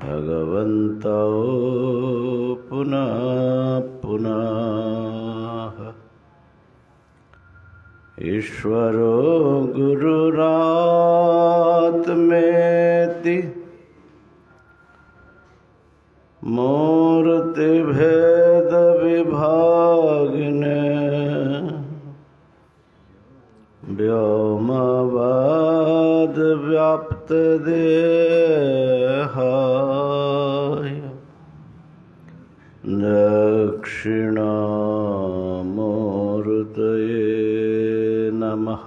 भगवन्तौ पुनः पुनः ईश्वरो गुरुरात्मेति मूर्तिभेदविभागिने व्योमवद्व्याप्तदेहाय दक्षिणामूर्तये नमः।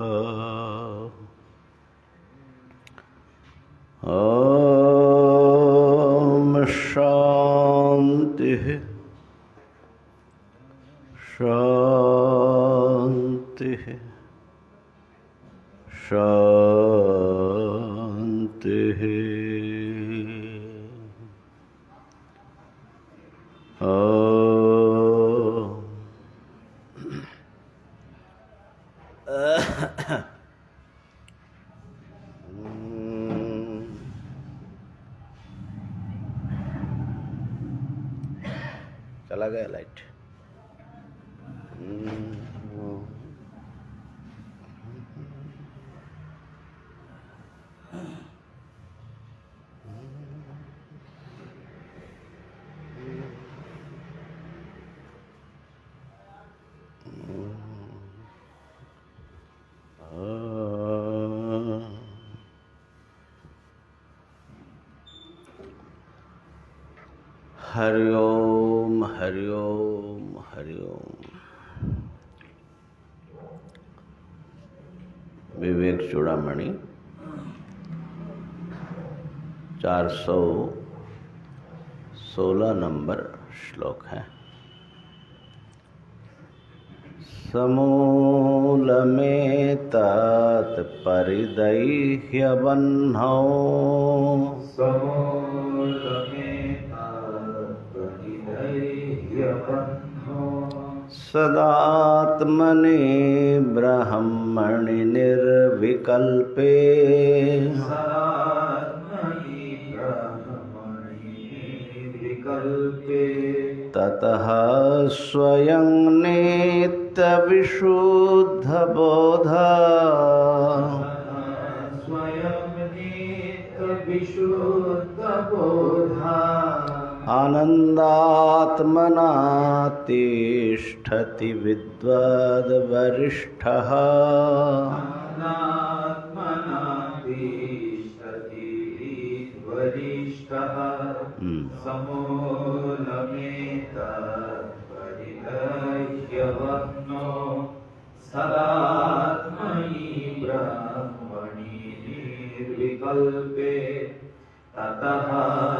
ॐ शान्तिः शान्तिः शान्तिः। चला गया लाइट। हरि ओम हरि ओम हरि ओम। विवेक चूड़ामणि 416 नंबर श्लोक है। समूलमेतत् परिदैह्यबह्नौ सदात्मनि ब्रह्मणि निर्विकल्पे ततः स्वयं नित्यविशुद्धबोधा आनन्दात्मना तिष्ठति विद्वद्वरिष्ठः। ततः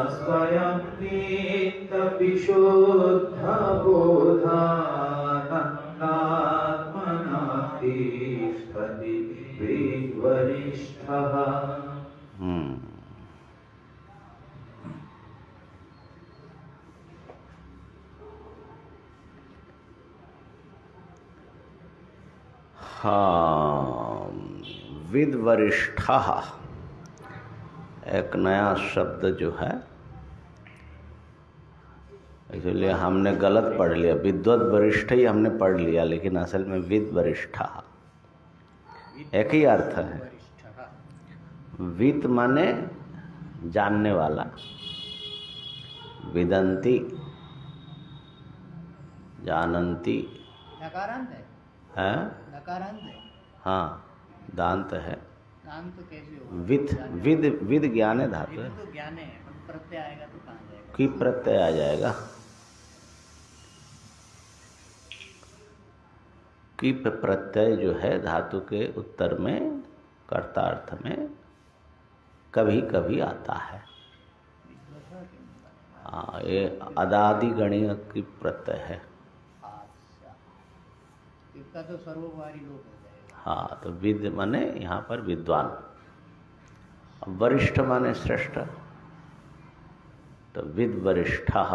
स्वयं नित्यविशुद्धबोधानन्दात्मना तिष्ठति विद्वरिष्ठः। हाँ, विद्वरिष्ठः एक नया शब्द जो है, इसलिए हमने गलत पढ़ लिया। विद्वत वरिष्ठ ही हमने पढ़ लिया, लेकिन असल में विद्वरिष्ठः एक ही अर्थ है। विद माने जानने वाला, विदन्ति जानन्ति है, हाँ दांत है। विद विद ज्ञान है, धातु है। प्रत्यय आएगा तो कहाँ जाएगा? की प्रत्यय आ जाएगा। की प्रत्यय जो है धातु के उत्तर में कर्तार्थ में कभी कभी आता है। हाँ, ये अदादि गणीय की प्रत्यय है। इसका तो सर्ववारी लोग हो जाएगा। हाँ, तो विद माने यहाँ पर विद्वान, वरिष्ठ माने श्रेष्ठ, तो विद वरिष्ठः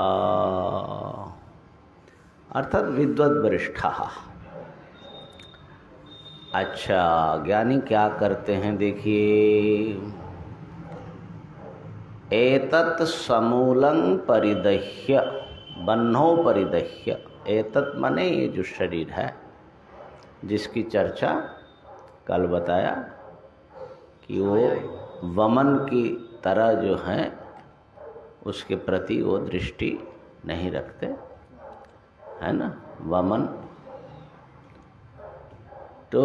अर्थात विद्वद वरिष्ठः। अच्छा, ज्ञानी क्या करते हैं देखिए। एतत् समूलं परिदह्य, बन्हो परिदह्य। एतत् माने ये जो शरीर है जिसकी चर्चा कल बताया कि वो वमन की तरह जो है उसके प्रति वो दृष्टि नहीं रखते, है ना। वमन तो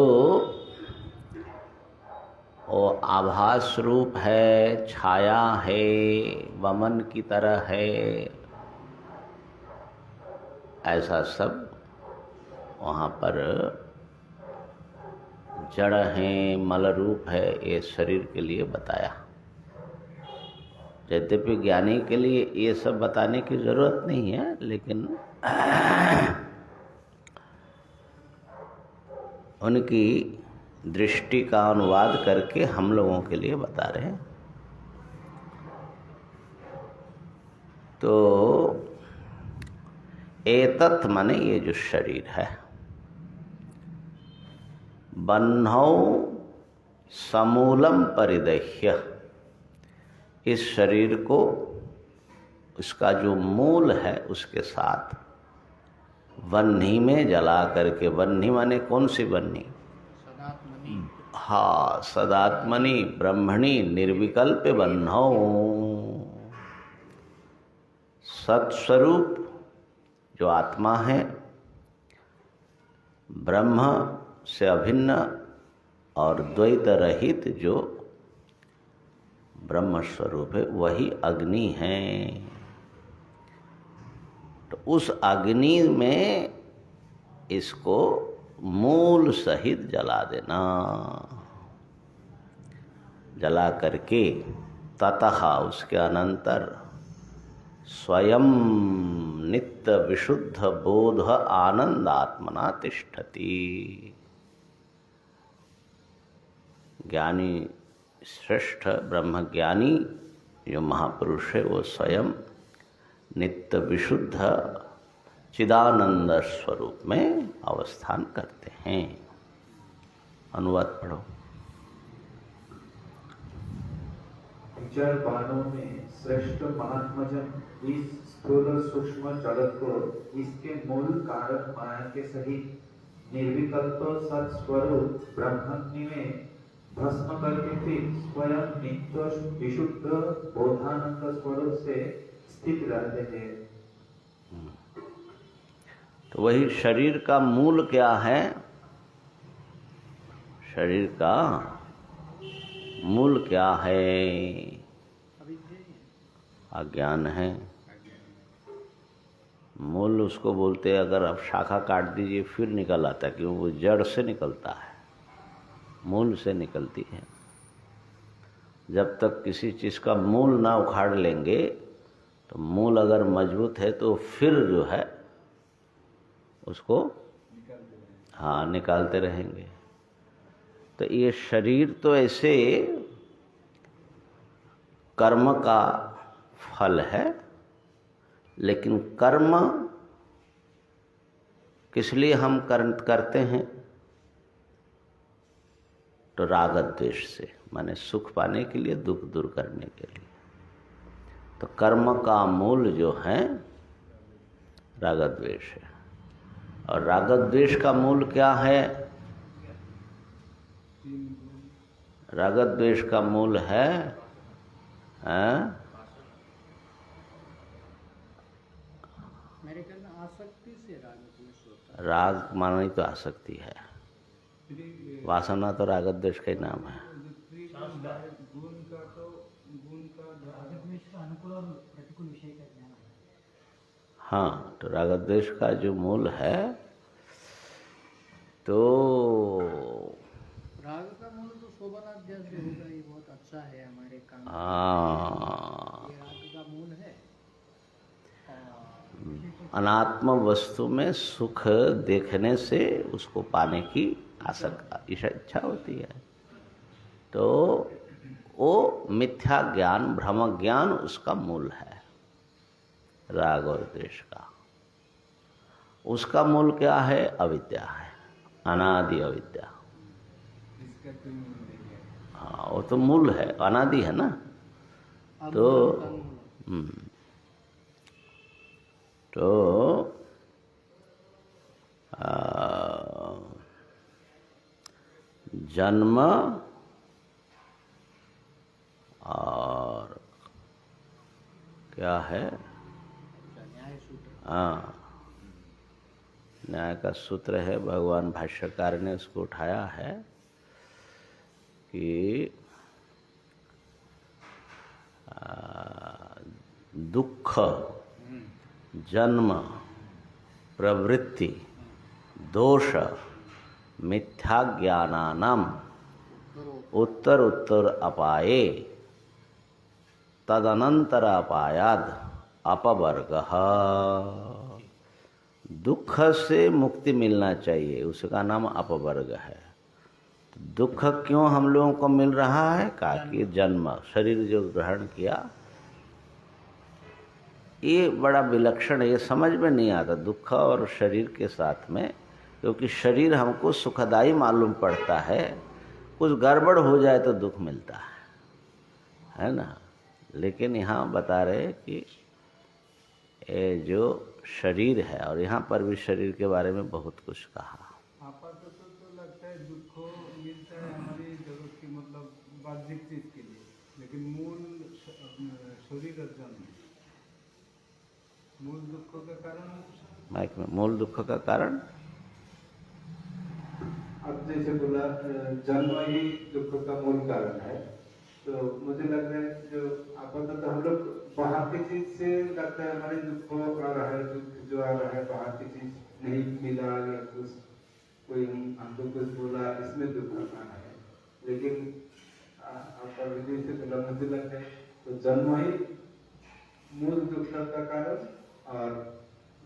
वो आभास रूप है, छाया है, वमन की तरह है, ऐसा सब वहाँ पर जड़ है, मल रूप है, ये शरीर के लिए बताया। यद्यपि ज्ञानी के लिए ये सब बताने की जरूरत नहीं है, लेकिन उनकी दृष्टि का अनुवाद करके हम लोगों के लिए बता रहे हैं। तो एतत् माने ये जो शरीर है, बन्हौ समूलम परिदह्य, इस शरीर को उसका जो मूल है उसके साथ वह्नि में जला करके, वह्नि माने कौन सी वह्नि? हाँ, सदात्मनि ब्रह्मणि निर्विकल्प बन्हौ, सत्स्वरूप जो आत्मा है, ब्रह्म से अभिन्न और द्वैत रहित जो ब्रह्म स्वरूप है, वही अग्नि है। तो उस अग्नि में इसको मूल सहित जला देना। जला करके ततः उसके अनंतर स्वयं नित्य विशुद्ध बोध आनंद आत्मना तिष्ठति। ज्ञानी श्रेष्ठ ब्रह्मज्ञानी जो महापुरुष है वो स्वयं नित्य विशुद्ध चिदानंद स्वरूप में अवस्थान करते हैं। अनुवाद पढ़ो। जड़ बाणों में श्रेष्ठ महात्मजन इस स्थूल सूक्ष्म जगत को इसके मूल कारक माया के सहित निर्विकल्प सत्स्वरूप ब्रह्मग्नि में भस्म करके फिर स्वयं नित्य विशुद्ध बोधानंद स्वरूप से स्थित रहते हैं। तो वही शरीर का मूल क्या है? शरीर का मूल क्या है? अज्ञान है। मूल उसको बोलते हैं, अगर आप शाखा काट दीजिए फिर निकल आता है, क्योंकि वो जड़ से निकलता है, मूल से निकलती है। जब तक किसी चीज़ का मूल ना उखाड़ लेंगे, तो मूल अगर मजबूत है तो फिर जो है उसको निकालते रहेंगे। तो ये शरीर तो ऐसे कर्म का फल है, लेकिन कर्म किस लिए हम करते हैं? तो राग द्वेष से, माने सुख पाने के लिए, दुख दूर करने के लिए। तो कर्म का मूल जो है राग द्वेष है। और राग द्वेष का मूल क्या है? राग द्वेष का मूल है मेरे ख्याल में आसक्ति से राग द्वेष होता है। राग माने तो आसक्ति है, वासना तो राग द्वेष का ही नाम है। गुण का तो गुण का राग द्वेष का अनुकूल और प्रतिकूल विषय का ज्ञान है। हाँ, तो राग द्वेष का जो मूल है, तो राग का मूल तो शोभनाध्यास भी होगा, ये बहुत अच्छा है हमारे काम। ये राग का मूल है। अनात्म वस्तु में सुख देखने से उसको पाने की इच्छा होती है। तो वो मिथ्या ज्ञान, भ्रम ज्ञान उसका मूल है, राग और द्वेष का। उसका मूल क्या है? अविद्या है, अनादि अविद्या। हाँ, वो तो मूल है, अनादि है ना। तो तो जन्म और क्या है, हाँ, न्याय का सूत्र है, भगवान भाष्यकार ने उसको उठाया है कि दुख, जन्म, प्रवृत्ति, दोष, मिथ्या ज्ञानानाम उत्तर उत्तर अपाये तदनंतर अपायाद अपवर्गः। दुख से मुक्ति मिलना चाहिए, उसका नाम अपवर्ग है। तो दुख क्यों हम लोगों को मिल रहा है? का कि जन्म, शरीर जो ग्रहण किया, ये बड़ा विलक्षण है, ये समझ में नहीं आता दुख और शरीर के साथ में, क्योंकि शरीर हमको सुखदायी मालूम पड़ता है, कुछ गड़बड़ हो जाए तो दुख मिलता है ना। लेकिन यहाँ बता रहे कि ये जो शरीर है, और यहाँ पर भी शरीर के बारे में बहुत कुछ कहा। आपाततः तो लगता है दुख मिलता है हमारी जरूरत की, मतलब बाह्यिक चीज के लिए, लेकिन शरीर अर्जन है। मूल दुख का कारण, माइक में, मूल दुख का कारण अब जैसे बोला जन्म ही दुख का मूल कारण है, तो मुझे लग रहा है जो आपाततः हम लोग बाहर की चीज से लगता है हमारे दुख आ रहा है, दुख जो आ रहा है बाहर की चीज नहीं मिला या कुछ, कोई हमको कुछ बोला, इसमें दुख आ रहा है। लेकिन आपका विधि से बोला, मुझे लगता है तो जन्म ही मूल दुख का कारण, और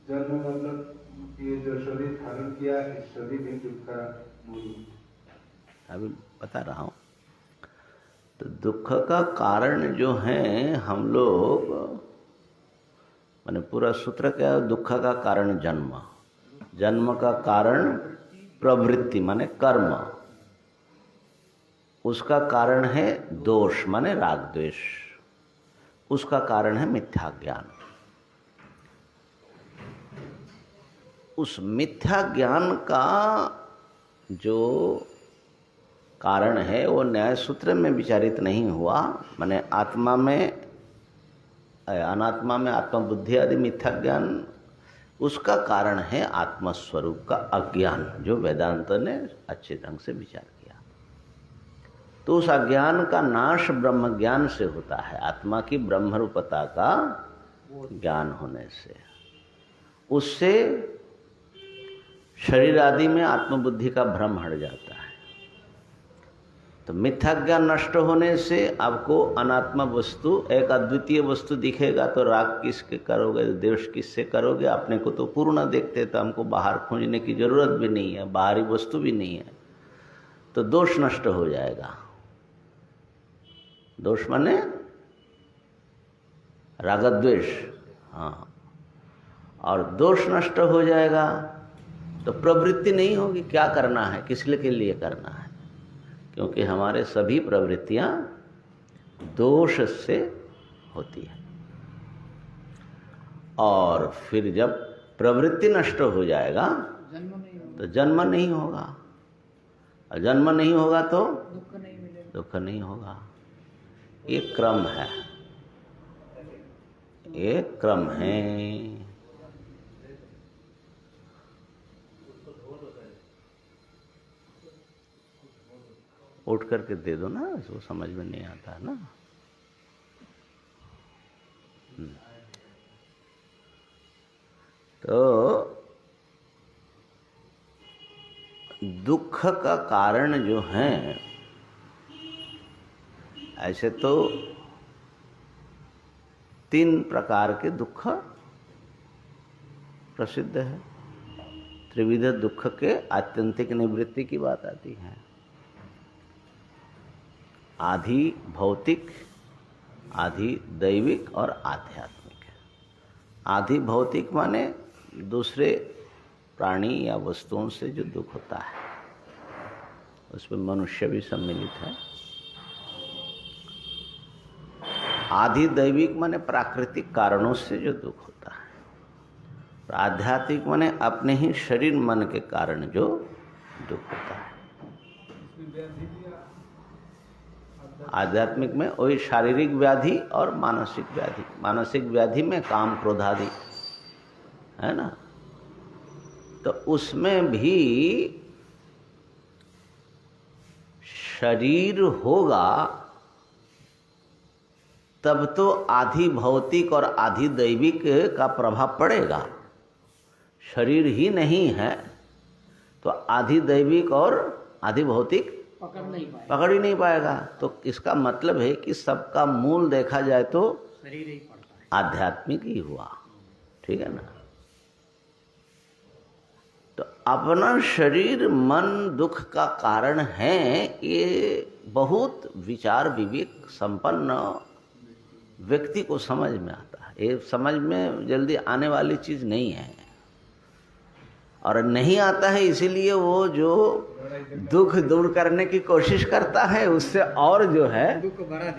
जन्म मतलब ये जो शरीर धारण किया, इस शरीर भी दुख का मूल। अभी बता रहा हूँ। तो दुख का कारण जो है हम लोग, माने पूरा सूत्र क्या है? दुख का कारण जन्म, जन्म का कारण प्रवृत्ति माने कर्म, उसका कारण है दोष माने राग द्वेष, उसका कारण है मिथ्या ज्ञान। उस मिथ्या ज्ञान का जो कारण है वो न्याय सूत्र में विचारित नहीं हुआ, माने आत्मा में, अनात्मा में आत्मबुद्धि आदि मिथ्या ज्ञान, उसका कारण है आत्मस्वरूप का अज्ञान, जो वेदांत ने अच्छे ढंग से विचार किया। तो उस अज्ञान का नाश ब्रह्म ज्ञान से होता है, आत्मा की ब्रह्म रूपता का ज्ञान होने से। उससे शरीर आदि में आत्मबुद्धि का भ्रम हट जाता है। तो मिथ्या ज्ञान नष्ट होने से आपको अनात्मा वस्तु, एक अद्वितीय वस्तु दिखेगा तो राग किसके करोगे, द्वेष किससे करोगे? अपने को तो पूर्ण देखते, तो हमको बाहर खोजने की जरूरत भी नहीं है, बाहरी वस्तु भी नहीं है, तो दोष नष्ट हो जाएगा। दोष माने राग द्वेष, हाँ, और दोष नष्ट हो जाएगा तो प्रवृत्ति नहीं होगी। क्या करना है, किस के लिए करना है? क्योंकि हमारे सभी प्रवृत्तियां दोष से होती है। और फिर जब प्रवृत्ति नष्ट हो जाएगा तो जन्म नहीं होगा, और जन्म नहीं होगा तो दुख नहीं होगा। ये क्रम है, ये क्रम है। उठ करके दे दो ना, वो समझ में नहीं आता है ना। तो दुख का कारण जो है, ऐसे तो 3 प्रकार के दुख प्रसिद्ध है। त्रिविध दुख के आत्यंतिक निवृत्ति की बात आती है। आधि भौतिक, आधि दैविक और आध्यात्मिक। आधि भौतिक माने दूसरे प्राणी या वस्तुओं से जो दुख होता है, उसमें मनुष्य भी सम्मिलित है। आधिदैविक माने प्राकृतिक कारणों से जो दुख होता है, आध्यात्मिक माने अपने ही शरीर मन के कारण जो दुख होता है। इसमें व्याधि भी आध्यात्मिक में वही शारीरिक व्याधि और मानसिक व्याधि। मानसिक व्याधि में काम क्रोध आदि है ना, तो उसमें भी शरीर होगा तब तो आधि भौतिक और आधि दैविक का प्रभाव पड़ेगा। शरीर ही नहीं है तो आधि दैविक और आधि भौतिक पकड़ ही नहीं पाएगा। तो इसका मतलब है कि सबका मूल देखा जाए तो शरीर ही पड़ता है, आध्यात्मिक ही हुआ, ठीक है ना। तो अपना शरीर मन दुख का कारण है, ये बहुत विचार विवेक संपन्न व्यक्ति को समझ में आता है। ये समझ में जल्दी आने वाली चीज नहीं है, और नहीं आता है इसीलिए वो जो दुख दूर करने की कोशिश करता है उससे और जो है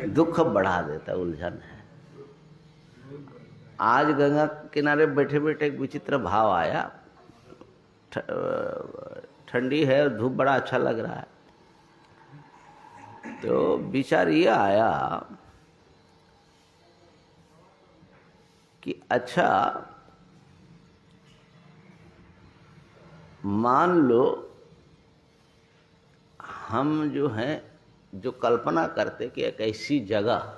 दुख बढ़ा देता है, उलझन है। आज गंगा किनारे बैठे बैठे एक विचित्र भाव आया। ठंडी है और धूप बड़ा अच्छा लग रहा है, तो विचार ये आया कि अच्छा मान लो हम जो हैं जो कल्पना करते कि एक ऐसी जगह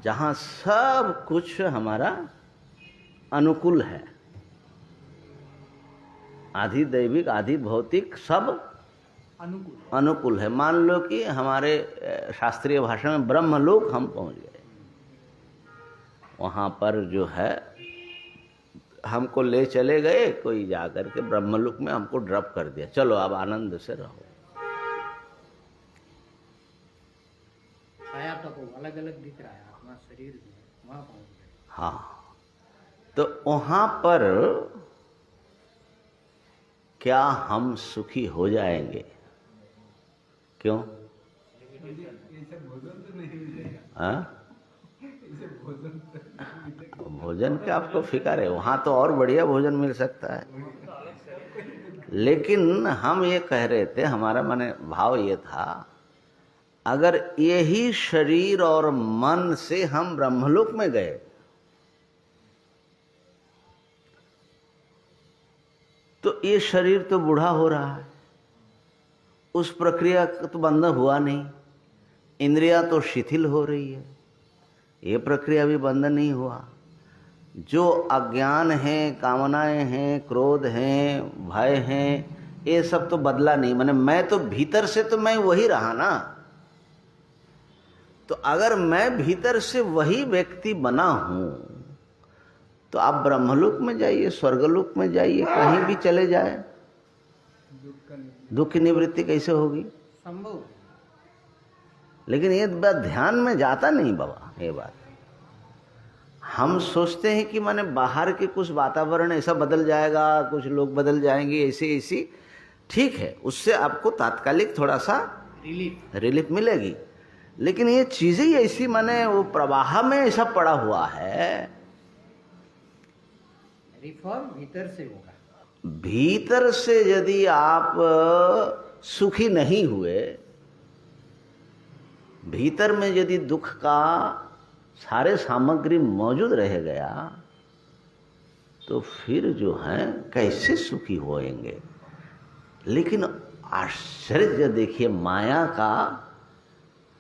जहाँ सब कुछ हमारा अनुकूल है, आधि दैविक आधि भौतिक सब अनुकूल है। मान लो कि हमारे शास्त्रीय भाषा में ब्रह्मलोक हम पहुँच गए, वहाँ पर जो है हमको ले चले गए, कोई जाकर के ब्रह्मलोक में हमको ड्रॉप कर दिया, चलो अब आनंद से रहो। छाया तो अलग अलग दिख रहा है, अपना शरीर भी वहाँ पहुँच गए। हाँ, तो वहाँ पर क्या हम सुखी हो जाएंगे? क्यों? ऐसे भोजन तो नहीं मिलेगा। हाँ? ऐसे भोजन तो नहीं मिलेगा। भोजन की आपको फिक्र है, वहाँ तो और बढ़िया भोजन मिल सकता है। लेकिन हम ये कह रहे थे, हमारा माने भाव ये था, अगर यही शरीर और मन से हम ब्रह्मलोक में गए तो ये शरीर तो बूढ़ा हो रहा है, उस प्रक्रिया का तो बंद हुआ नहीं, इंद्रियां तो शिथिल हो रही है, ये प्रक्रिया भी बंद नहीं हुआ। जो अज्ञान है, कामनाएं हैं, क्रोध हैं, भय हैं, ये सब तो बदला नहीं। माने मैं तो भीतर से तो मैं वही रहा ना। तो अगर मैं भीतर से वही व्यक्ति बना हूं तो आप ब्रह्मलोक में जाइए, स्वर्गलोक में जाइए, कहीं भी चले जाए, दुख की निवृत्ति कैसे होगी? संभव। लेकिन ये बात ध्यान में जाता नहीं बाबा। ये बात हम सोचते हैं कि माने बाहर के कुछ वातावरण ऐसा बदल जाएगा, कुछ लोग बदल जाएंगे, ऐसी ऐसी, ठीक है, उससे आपको तात्कालिक थोड़ा सा रिलीफ मिलेगी। लेकिन ये चीजें ही ऐसी माने वो प्रवाह में ऐसा पड़ा हुआ है। रिफॉर्म भीतर से होगा। भीतर से यदि आप सुखी नहीं हुए, भीतर में यदि दुख का सारे सामग्री मौजूद रह गया तो फिर जो है कैसे सुखी होएंगे? लेकिन आश्चर्य देखिए, माया का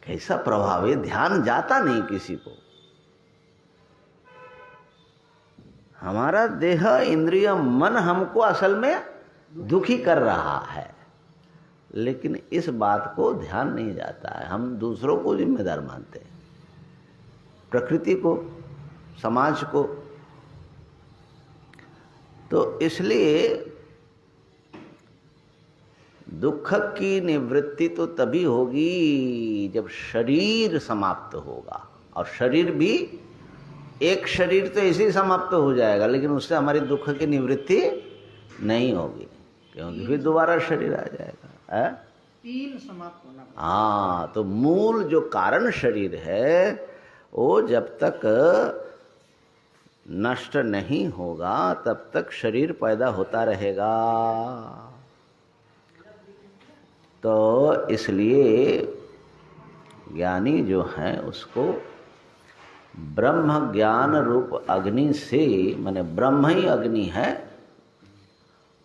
कैसा प्रभाव है, ध्यान जाता नहीं किसी को। हमारा देह, इंद्रिय, मन हमको असल में दुखी कर रहा है, लेकिन इस बात को ध्यान नहीं जाता है। हम दूसरों को जिम्मेदार मानते हैं, प्रकृति को, समाज को। तो इसलिए दुख की निवृत्ति तो तभी होगी जब शरीर समाप्त होगा। और शरीर भी, एक शरीर तो ऐसे ही समाप्त हो जाएगा, लेकिन उससे हमारी दुख की निवृत्ति नहीं होगी, क्योंकि फिर दोबारा शरीर आ जाएगा। है? तीन समाप्त होना। हाँ, तो मूल जो कारण शरीर है वो जब तक नष्ट नहीं होगा तब तक शरीर पैदा होता रहेगा। तो इसलिए ज्ञानी जो है उसको ब्रह्म ज्ञान रूप अग्नि से, माने ब्रह्म ही अग्नि है,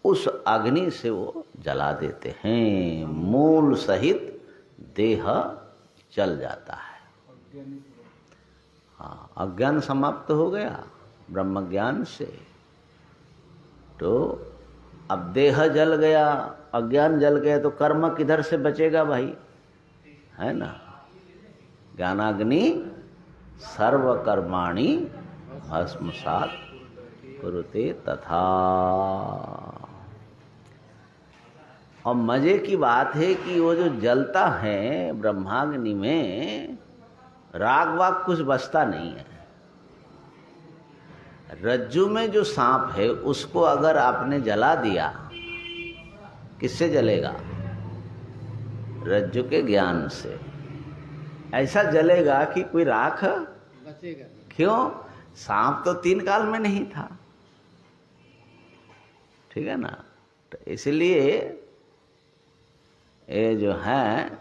उस अग्नि से वो जला देते हैं, मूल सहित देह जल जाता है। हाँ, अज्ञान समाप्त हो गया ब्रह्म ज्ञान से। तो अब देह जल गया, अज्ञान जल गया, तो कर्म किधर से बचेगा भाई, है ना। ज्ञानाग्नि सर्वकर्माणि भस्मसात् कुरुते तथा। और मजे की बात है कि वो जो जलता है ब्रह्माग्नि में, राग वाग कुछ बचता नहीं है। रज्जु में जो सांप है उसको अगर आपने जला दिया, किससे जलेगा? रज्जु के ज्ञान से। ऐसा जलेगा कि कोई राख बचेगा नहीं। क्यों? सांप तो 3 काल में नहीं था, ठीक है ना। तो इसलिए ये जो है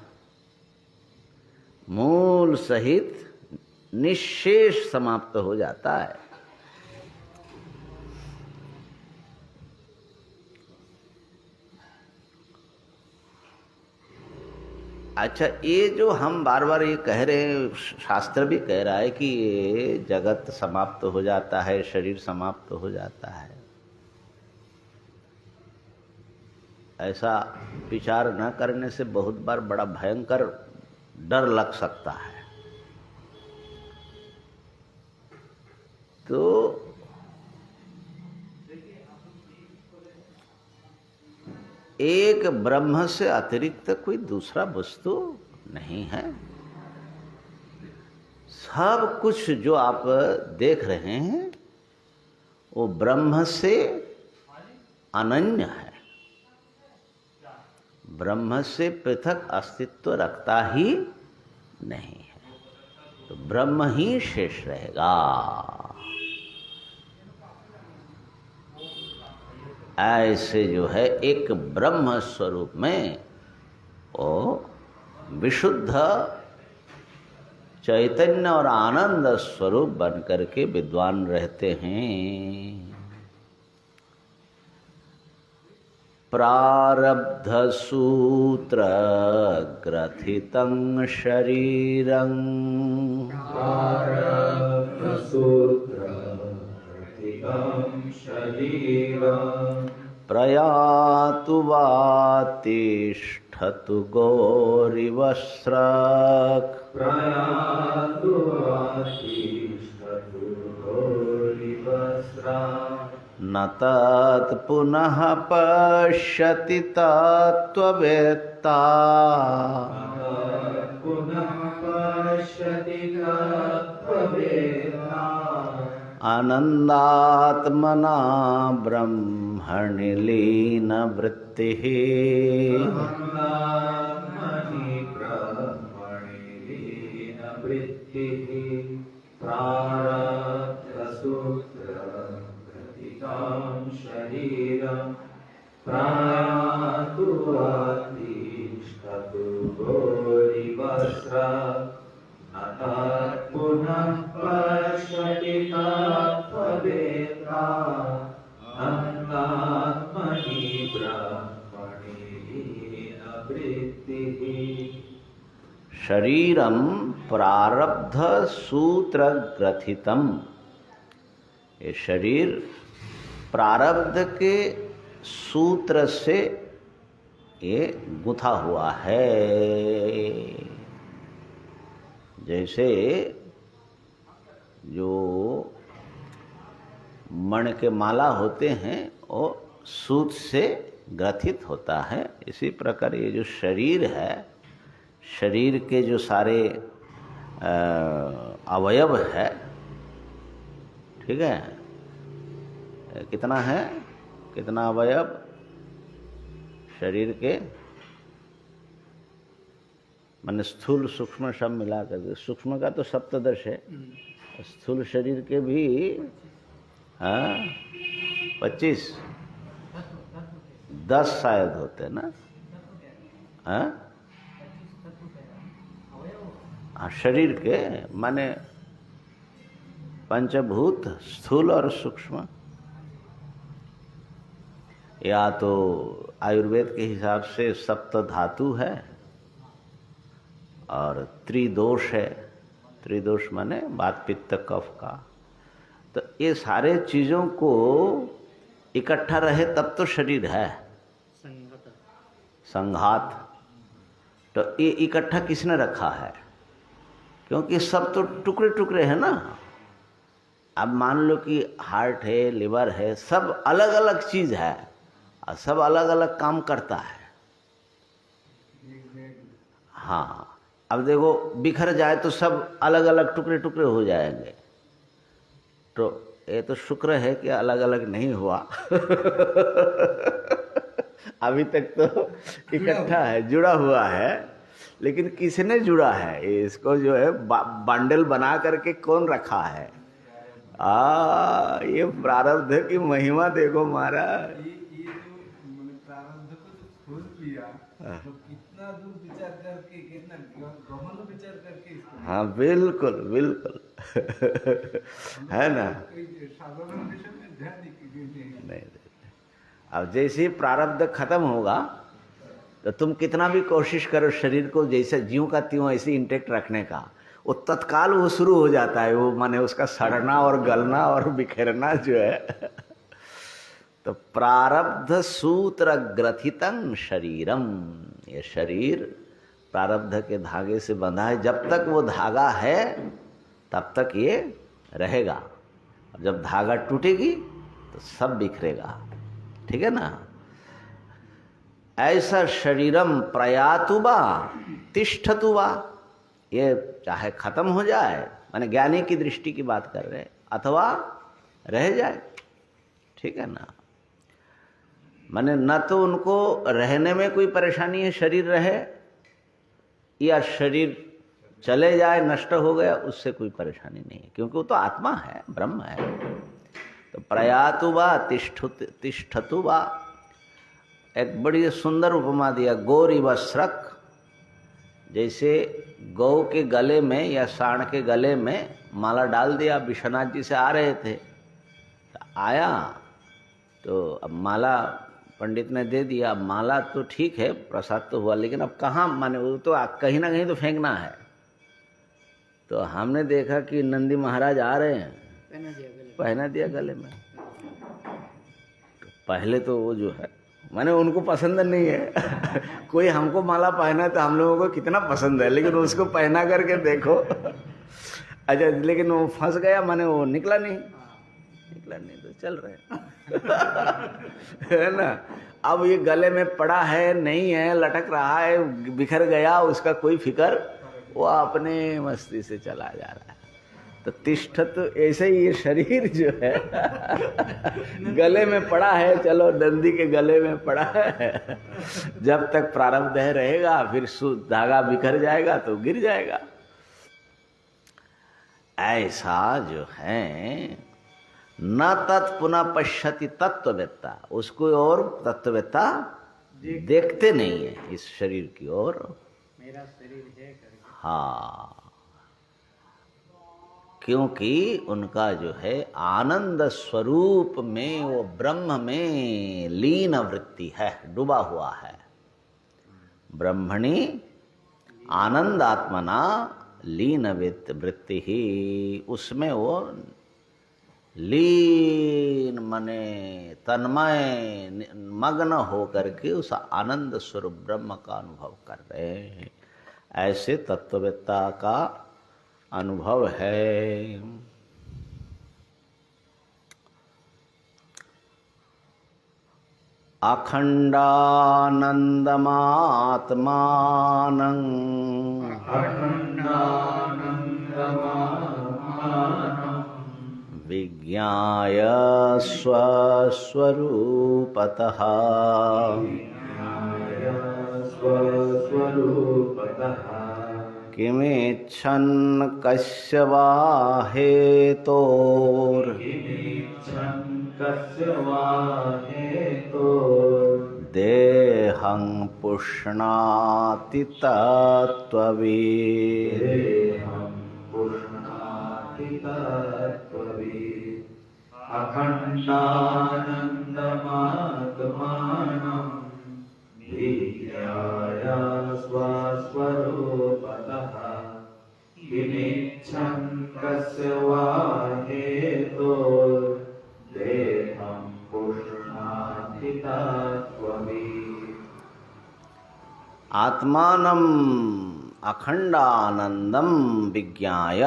मूल सहित निशेष समाप्त हो जाता है। अच्छा, ये जो हम बार बार ये कह रहे हैं, शास्त्र भी कह रहा है कि ये जगत समाप्त हो जाता है, शरीर समाप्त हो जाता है, ऐसा विचार न करने से बहुत बार बड़ा भयंकर डर लग सकता है। तो एक ब्रह्म से अतिरिक्त कोई दूसरा वस्तु नहीं है। सब कुछ जो आप देख रहे हैं वो ब्रह्म से अनन्य है, ब्रह्म से पृथक अस्तित्व रखता ही नहीं है। तो ब्रह्म ही शेष रहेगा। ऐसे जो है एक ब्रह्म स्वरूप में वो विशुद्ध चैतन्य और आनंद स्वरूप बन करके विद्वान रहते हैं। प्रारब्ध सूत्र ग्रथितं शरीरं प्रयातु वा तिष्ठतु गौरिवस्रक् न तत् पुनः पश्यति तत्त्ववेत्ता आनन्दात्मना ब्रह्मणि लीनवृत्तिः शरीरम प्रारब्ध सूत्र ग्रथितम। ये शरीर प्रारब्ध के सूत्र से ये गुथा हुआ है। जैसे जो मण के माला होते हैं वो सूत से ग्रथित होता है, इसी प्रकार ये जो शरीर है, शरीर के जो सारे अवयव है, ठीक है, कितना है, कितना अवयव शरीर के? माने स्थूल सूक्ष्म सब मिला करके, सूक्ष्म का तो सप्तदश है, स्थूल शरीर के भी 25 10 शायद होते हैं ना। हाँ, शरीर के माने पंचभूत, स्थूल और सूक्ष्म। या तो आयुर्वेद के हिसाब से सप्त धातु है और त्रिदोष है। त्रिदोष माने वात पित्त कफ का। तो ये सारे चीजों को इकट्ठा रहे तब तो शरीर है। संघात। तो ये इकट्ठा किसने रखा है? क्योंकि सब तो टुकड़े टुकड़े हैं ना। अब मान लो कि हार्ट है, लिवर है, सब अलग अलग चीज है और सब अलग अलग काम करता है। हाँ, अब देखो बिखर जाए तो सब अलग अलग टुकड़े टुकड़े हो जाएंगे। तो ये तो शुक्र है कि अलग अलग नहीं हुआ। अभी तक तो इकट्ठा है, जुड़ा हुआ है। लेकिन किसने जुड़ा है? इसको जो है बंडल बना करके कौन रखा है? ये प्रारब्ध की महिमा देखो महाराज। ये जो मैंने प्रारब्ध को जो खोज लिया, तो कितना दूर विचार करके, कितना गहन विचार करके इसको। हाँ बिल्कुल बिल्कुल। है ना। साधारण विषय में ध्यान नहीं। अब जैसे ही प्रारब्ध खत्म होगा तो तुम कितना भी कोशिश करो शरीर को जैसे ज्यों का त्यों ऐसे इंटेक्ट रखने का, वो तत्काल वो शुरू हो जाता है। वो माने उसका सड़ना और गलना और बिखरना जो है। तो प्रारब्ध सूत्र ग्रथितं शरीरम, ये शरीर प्रारब्ध के धागे से बंधा है। जब तक वो धागा है तब तक ये रहेगा, और जब धागा टूटेगी तो सब बिखरेगा। ठीक है ना। ऐसा शरीरम प्रयातुबा तिष्ठतुबा, ये चाहे खत्म हो जाए, माने ज्ञानी की दृष्टि की बात कर रहे हैं, अथवा रह जाए। ठीक है ना। माने न तो उनको रहने में कोई परेशानी है, शरीर रहे, या शरीर चले जाए, नष्ट हो गया, उससे कोई परेशानी नहीं है, क्योंकि वो तो आत्मा है, ब्रह्म है। तो प्रयातुबा तिष्ठतुबा। एक बड़ी सुंदर उपमा दिया, गौरिव स्रक। जैसे गौ के गले में या सांड के गले में माला डाल दिया। विश्वनाथ जी से आ रहे थे, तो आया तो अब माला पंडित ने दे दिया। माला तो ठीक है, प्रसाद तो हुआ, लेकिन अब कहाँ, माने वो तो कहीं ना कहीं तो फेंकना है। तो हमने देखा कि नंदी महाराज आ रहे हैं, पहना दिया गले में। तो पहले तो वो जो है, माने उनको पसंद नहीं है। कोई हमको माला पहना तो हम लोगों को कितना पसंद है, लेकिन उसको पहना करके देखो। अच्छा, लेकिन वो फंस गया, माने वो निकला नहीं तो चल रहे। है ना। अब ये गले में पड़ा है, नहीं है, लटक रहा है, बिखर गया, उसका कोई फिक्र, वो अपने मस्ती से चला जा रहा है। तो तिष्ठत, ऐसे ही ये शरीर जो है गले में पड़ा है, चलो नंदी के गले में पड़ा है। जब तक प्रारब्ध है रहेगा, फिर धागा बिखर जाएगा तो गिर जाएगा। ऐसा जो है न तत्पुनः पश्यति तत्ववेत्ता, उसको और तत्ववेत्ता देखते नहीं है इस शरीर की ओर। मेरा शरीर है करके। हाँ, क्योंकि उनका जो है आनंद स्वरूप में, वो ब्रह्म में लीन वृत्ति है, डूबा हुआ है। ब्रह्मणि आनंद आत्मना लीन वृत्ति ही, उसमें वो लीन मने तन्मय मग्न हो करके उस आनंद स्वरूप ब्रह्म का अनुभव कर रहे हैं। ऐसे तत्ववेत्ता का अनुभव है। अखंडानंदमात्मानं विज्ञाय स्वस्वरूपतः स्वस्वरूपतः किमिच्छन् कस्य वा हेतोर् किमिच्छन् कस्य वा हेतोर् देहं पुष्णाति तत्त्ववित् देहं पुष्णाति तत्त्ववित् अखण्डानन्दमात्मानं विज्ञाय स्वस्वरूपतः किमिच्छन् कस्य वा हेतोर् देहं पुष्णाति तत्त्ववित् आत्मानं अखंडानंदम विज्ञाय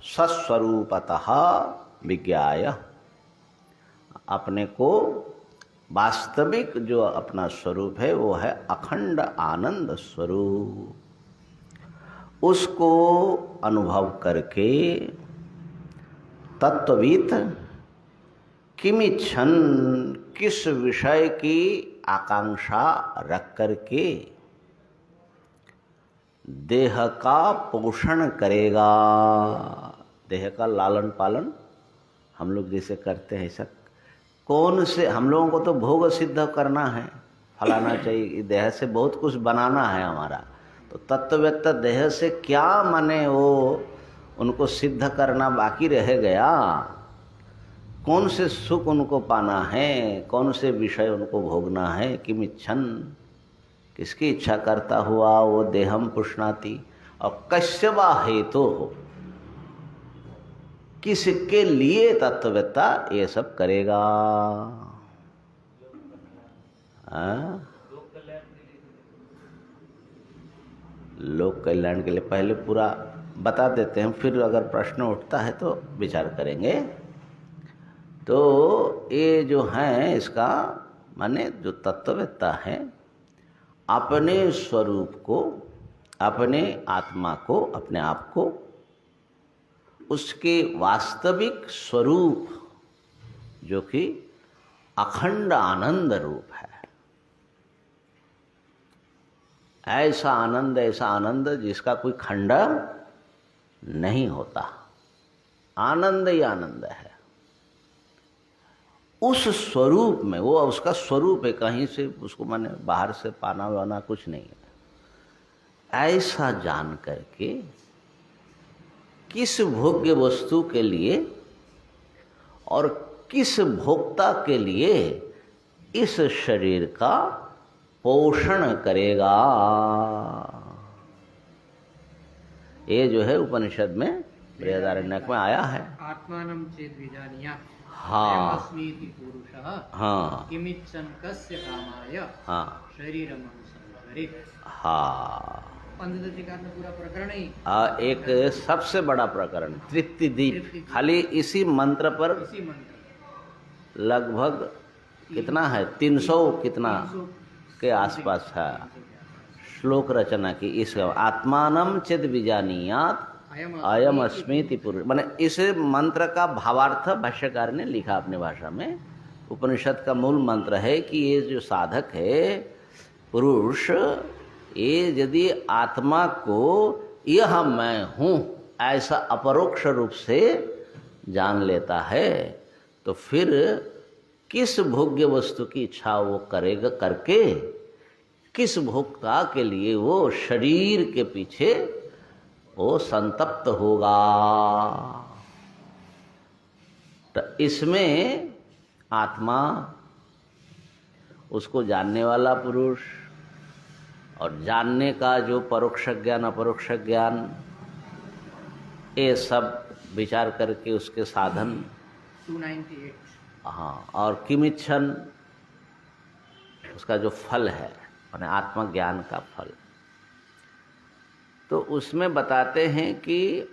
सस्वरूपतः विज्ञाय, अपने को वास्तविक जो अपना स्वरूप है वो है अखंड आनंद स्वरूप। उसको अनुभव करके तत्ववित् किमिच्छन, किस विषय की आकांक्षा रख करके देह का पोषण करेगा। देह का लालन पालन हम लोग जैसे करते हैं ऐसा कौन से, हम लोगों को तो भोग सिद्ध करना है, फलाना चाहिए, देह से बहुत कुछ बनाना है हमारा। तो तत्ववेत्ता देह से क्या माने वो उनको सिद्ध करना बाकी रह गया। कौन से सुख उनको पाना है, कौन से विषय उनको भोगना है। किमिच्छन, किसकी इच्छा करता हुआ वो देहम पुष्णाति, और कस्य वा हेतु हो, किसके लिए तत्ववेत्ता ये सब करेगा। लोक कल्याण के लिए पहले पूरा बता देते हैं, फिर अगर प्रश्न उठता है तो विचार करेंगे। तो ये जो है इसका माने जो तत्ववेत्ता है अपने स्वरूप को, अपने आत्मा को, अपने आप को उसके वास्तविक स्वरूप जो कि अखंड आनंद रूप है, ऐसा आनंद जिसका कोई खंड नहीं होता, आनंद ही आनंद है। उस स्वरूप में, वो उसका स्वरूप है, कहीं से उसको माने बाहर से पाना वाना कुछ नहीं है। ऐसा जान करके किस भोग्य वस्तु के लिए और किस भोक्ता के लिए इस शरीर का पोषण करेगा। ये जो है उपनिषद में बृहदारण्यक में आया है। आत्मानं चेत् विजानीयात् हाँ अयमस्मीति पुरुषः हाँ किमिच्छन् कस्य कामाय हाँ शरीरमनुसंहरेत्। हाँ, पंचदशिकार में पूरा प्रकरण ही एक सबसे बड़ा प्रकरण तृप्ति दीप, खाली इसी मंत्र पर इसी मंत्र लगभग कितना है, 300 कितना के आसपास है श्लोक रचना की। इस आत्मानं चिद विजानीयात् अयम अस्मीति पुरुष, माने इस मंत्र का भावार्थ भाष्यकार ने लिखा अपनी भाषा में। उपनिषद का मूल मंत्र है कि ये जो साधक है पुरुष, ये यदि आत्मा को यह मैं हूँ ऐसा अपरोक्ष रूप से जान लेता है तो फिर किस भोग्य वस्तु की इच्छा वो करेगा, करके किस भोक्ता के लिए वो शरीर के पीछे वो संतप्त होगा। तो इसमें आत्मा, उसको जानने वाला पुरुष और जानने का जो परोक्ष ज्ञान अपरोक्ष ज्ञान, ये सब विचार करके उसके साधन 298। हाँ, और किमिच्छन उसका जो फल है माने आत्मज्ञान का फल, तो उसमें बताते हैं कि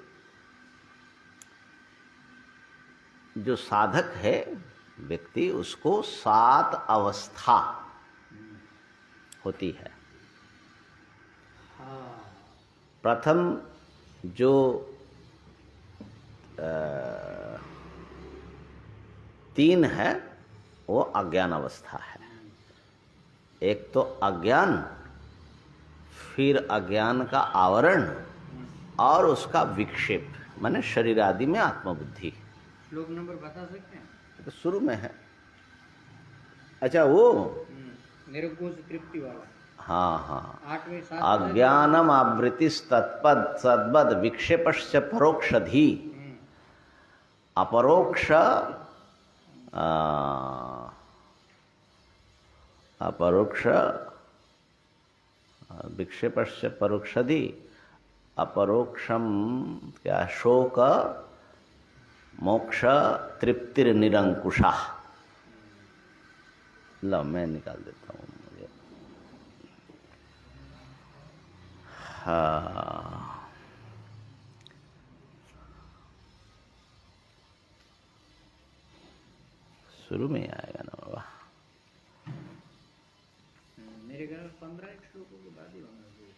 जो साधक है व्यक्ति, उसको 7 अवस्था होती है। प्रथम जो 3 है वो अज्ञान अवस्था है। एक तो अज्ञान, फिर अज्ञान का आवरण और उसका विक्षेप, माने शरीर आदि में आत्मबुद्धि। श्लोक नंबर बता सकते हैं? तो शुरू में है। अच्छा वो निरंकुश तृप्ति वाला। हाँ हाँ, 8वें 7 अज्ञानम आवृत्ति तत्पद सद्वद विक्षेपश्च परोक्षधि। अपरोक्ष अपरोक्ष विक्षेपश्च परोक्षधि। अपरोक्षम क्या? शोक मोक्ष तृप्तिर निरंकुशा। लो मैं निकाल देता हूँ मुझे। हाँ, शुरू में आएगा ना बाबा। मेरे घर में 15 श्लोकों के बाद ही होना चाहिए।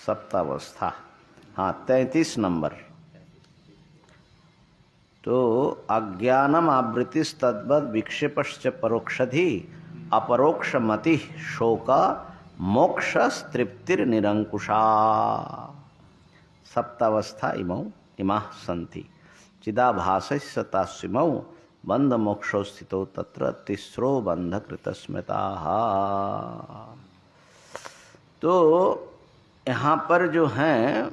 सप्तावस्था, हाँ 33 नंबर। तो अज्ञानम आवृत्ति तद्वद विक्षेपश्च परोक्षधि अपरोक्षमति शोक मोक्ष तृप्तिर निरंकुशा। सप्तावस्था इमौ इमाः सन्ति चिदाभासस्य तास्मिमौ बंध मोक्षो स्थितो तत्र तिस्रो बंध कृतस्मृताः। तो यहाँ पर जो हैं,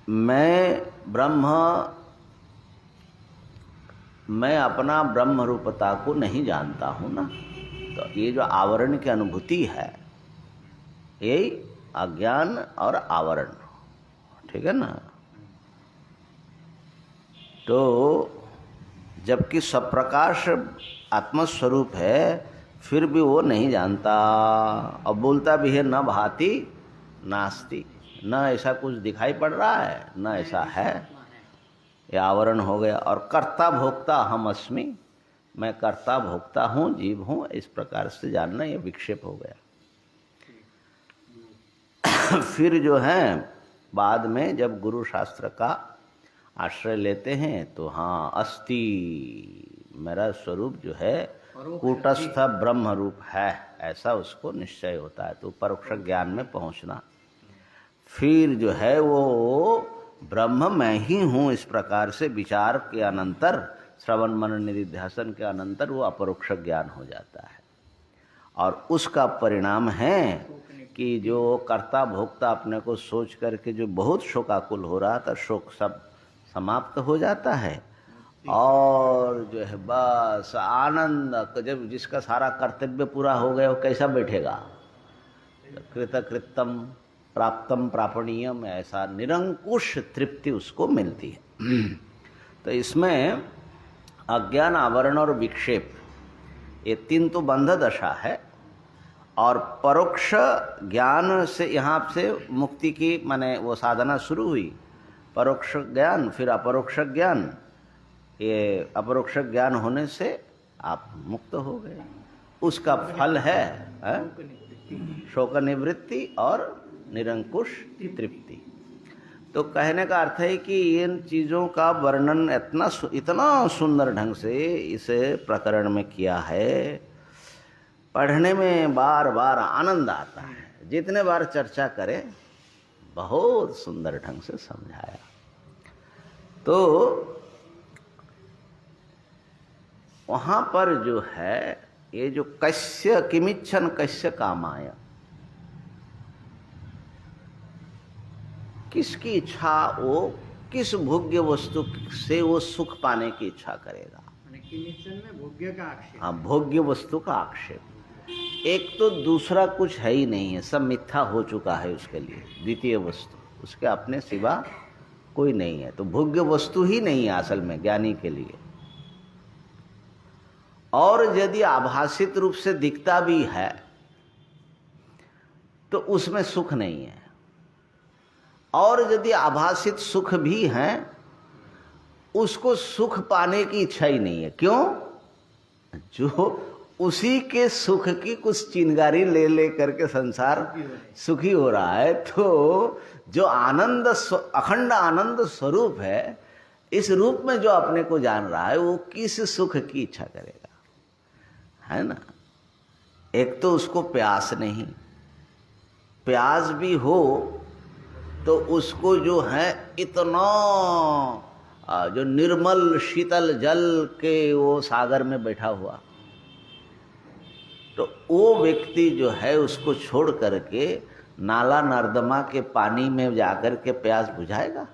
मैं अपना ब्रह्म रूपता को नहीं जानता हूँ ना। तो ये जो आवरण की अनुभूति है, यही अज्ञान और आवरण, ठीक है ना। तो जबकि सप्रकाश आत्मस्वरूप है, फिर भी वो नहीं जानता। अब बोलता भी है न भाति नास्ति, न ऐसा कुछ दिखाई पड़ रहा है, न ऐसा है। ये आवरण हो गया। और कर्ता भोक्ता हम अस्मि, मैं कर्ता भोक्ता हूँ, जीव हूँ, इस प्रकार से जानना, ये विक्षेप हो गया। फिर जो है बाद में जब गुरु शास्त्र का आश्रय लेते हैं तो हाँ, अस्ति मेरा स्वरूप जो है कूटस्थ ब्रह्म रूप है, ऐसा उसको निश्चय होता है। तो परोक्ष ज्ञान में पहुंचना, फिर जो है वो ब्रह्म मैं ही हूँ, इस प्रकार से विचार के अनंतर, श्रवण मनन निधिध्यासन के अनंतर वो अपरोक्ष ज्ञान हो जाता है। और उसका परिणाम है कि जो कर्ता भोक्ता अपने को सोच करके जो बहुत शोकाकुल हो रहा था, शोक सब समाप्त हो जाता है। और जो है बस आनंद, जब जिसका सारा कर्तव्य पूरा हो गया, वो कैसा बैठेगा? कृतकृत्यम प्राप्तम प्रापणीयम, ऐसा निरंकुश तृप्ति उसको मिलती है। तो इसमें अज्ञान, आवरण और विक्षेप, ये तीन तो बंध दशा है। और परोक्ष ज्ञान से यहाँ से मुक्ति की माने वो साधना शुरू हुई। परोक्ष ज्ञान, फिर अपरोक्ष ज्ञान। ये अपरोक्ष ज्ञान होने से आप मुक्त हो गए। उसका फल है शोक निवृत्ति और निरंकुश तृप्ति। तो कहने का अर्थ है कि इन चीज़ों का वर्णन इतना सुंदर ढंग से इस प्रकरण में किया है, पढ़ने में बार बार आनंद आता है। जितने बार चर्चा करें, बहुत सुंदर ढंग से समझाया। तो वहाँ पर जो है ये जो कस्य किमिच्छन कस्य कामाय, किसकी इच्छा, वो किस भोग्य वस्तु से वो सुख पाने की इच्छा करेगा। किमिच्छन में भोग्य का आक्षेप। हाँ, भोग्य वस्तु का आक्षेप। एक तो दूसरा कुछ है ही नहीं है, सब मिथ्या हो चुका है उसके लिए। द्वितीय वस्तु उसके अपने सिवा कोई नहीं है। तो भोग्य वस्तु ही नहीं है असल में ज्ञानी के लिए। और यदि आभासित रूप से दिखता भी है तो उसमें सुख नहीं है। और यदि आभासित सुख भी है, उसको सुख पाने की इच्छा ही नहीं है। क्यों? जो उसी के सुख की कुछ चिंगारी ले ले करके संसार सुखी हो रहा है। तो जो आनंद अखंड आनंद स्वरूप है, इस रूप में जो अपने को जान रहा है, वो किस सुख की इच्छा करेगा, है ना। एक तो उसको प्यास नहीं, प्यास भी हो तो उसको जो है इतना जो निर्मल शीतल जल के वो सागर में बैठा हुआ, तो वो व्यक्ति जो है उसको छोड़ करके नाला नर्दमा के पानी में जाकर के प्यास बुझाएगा।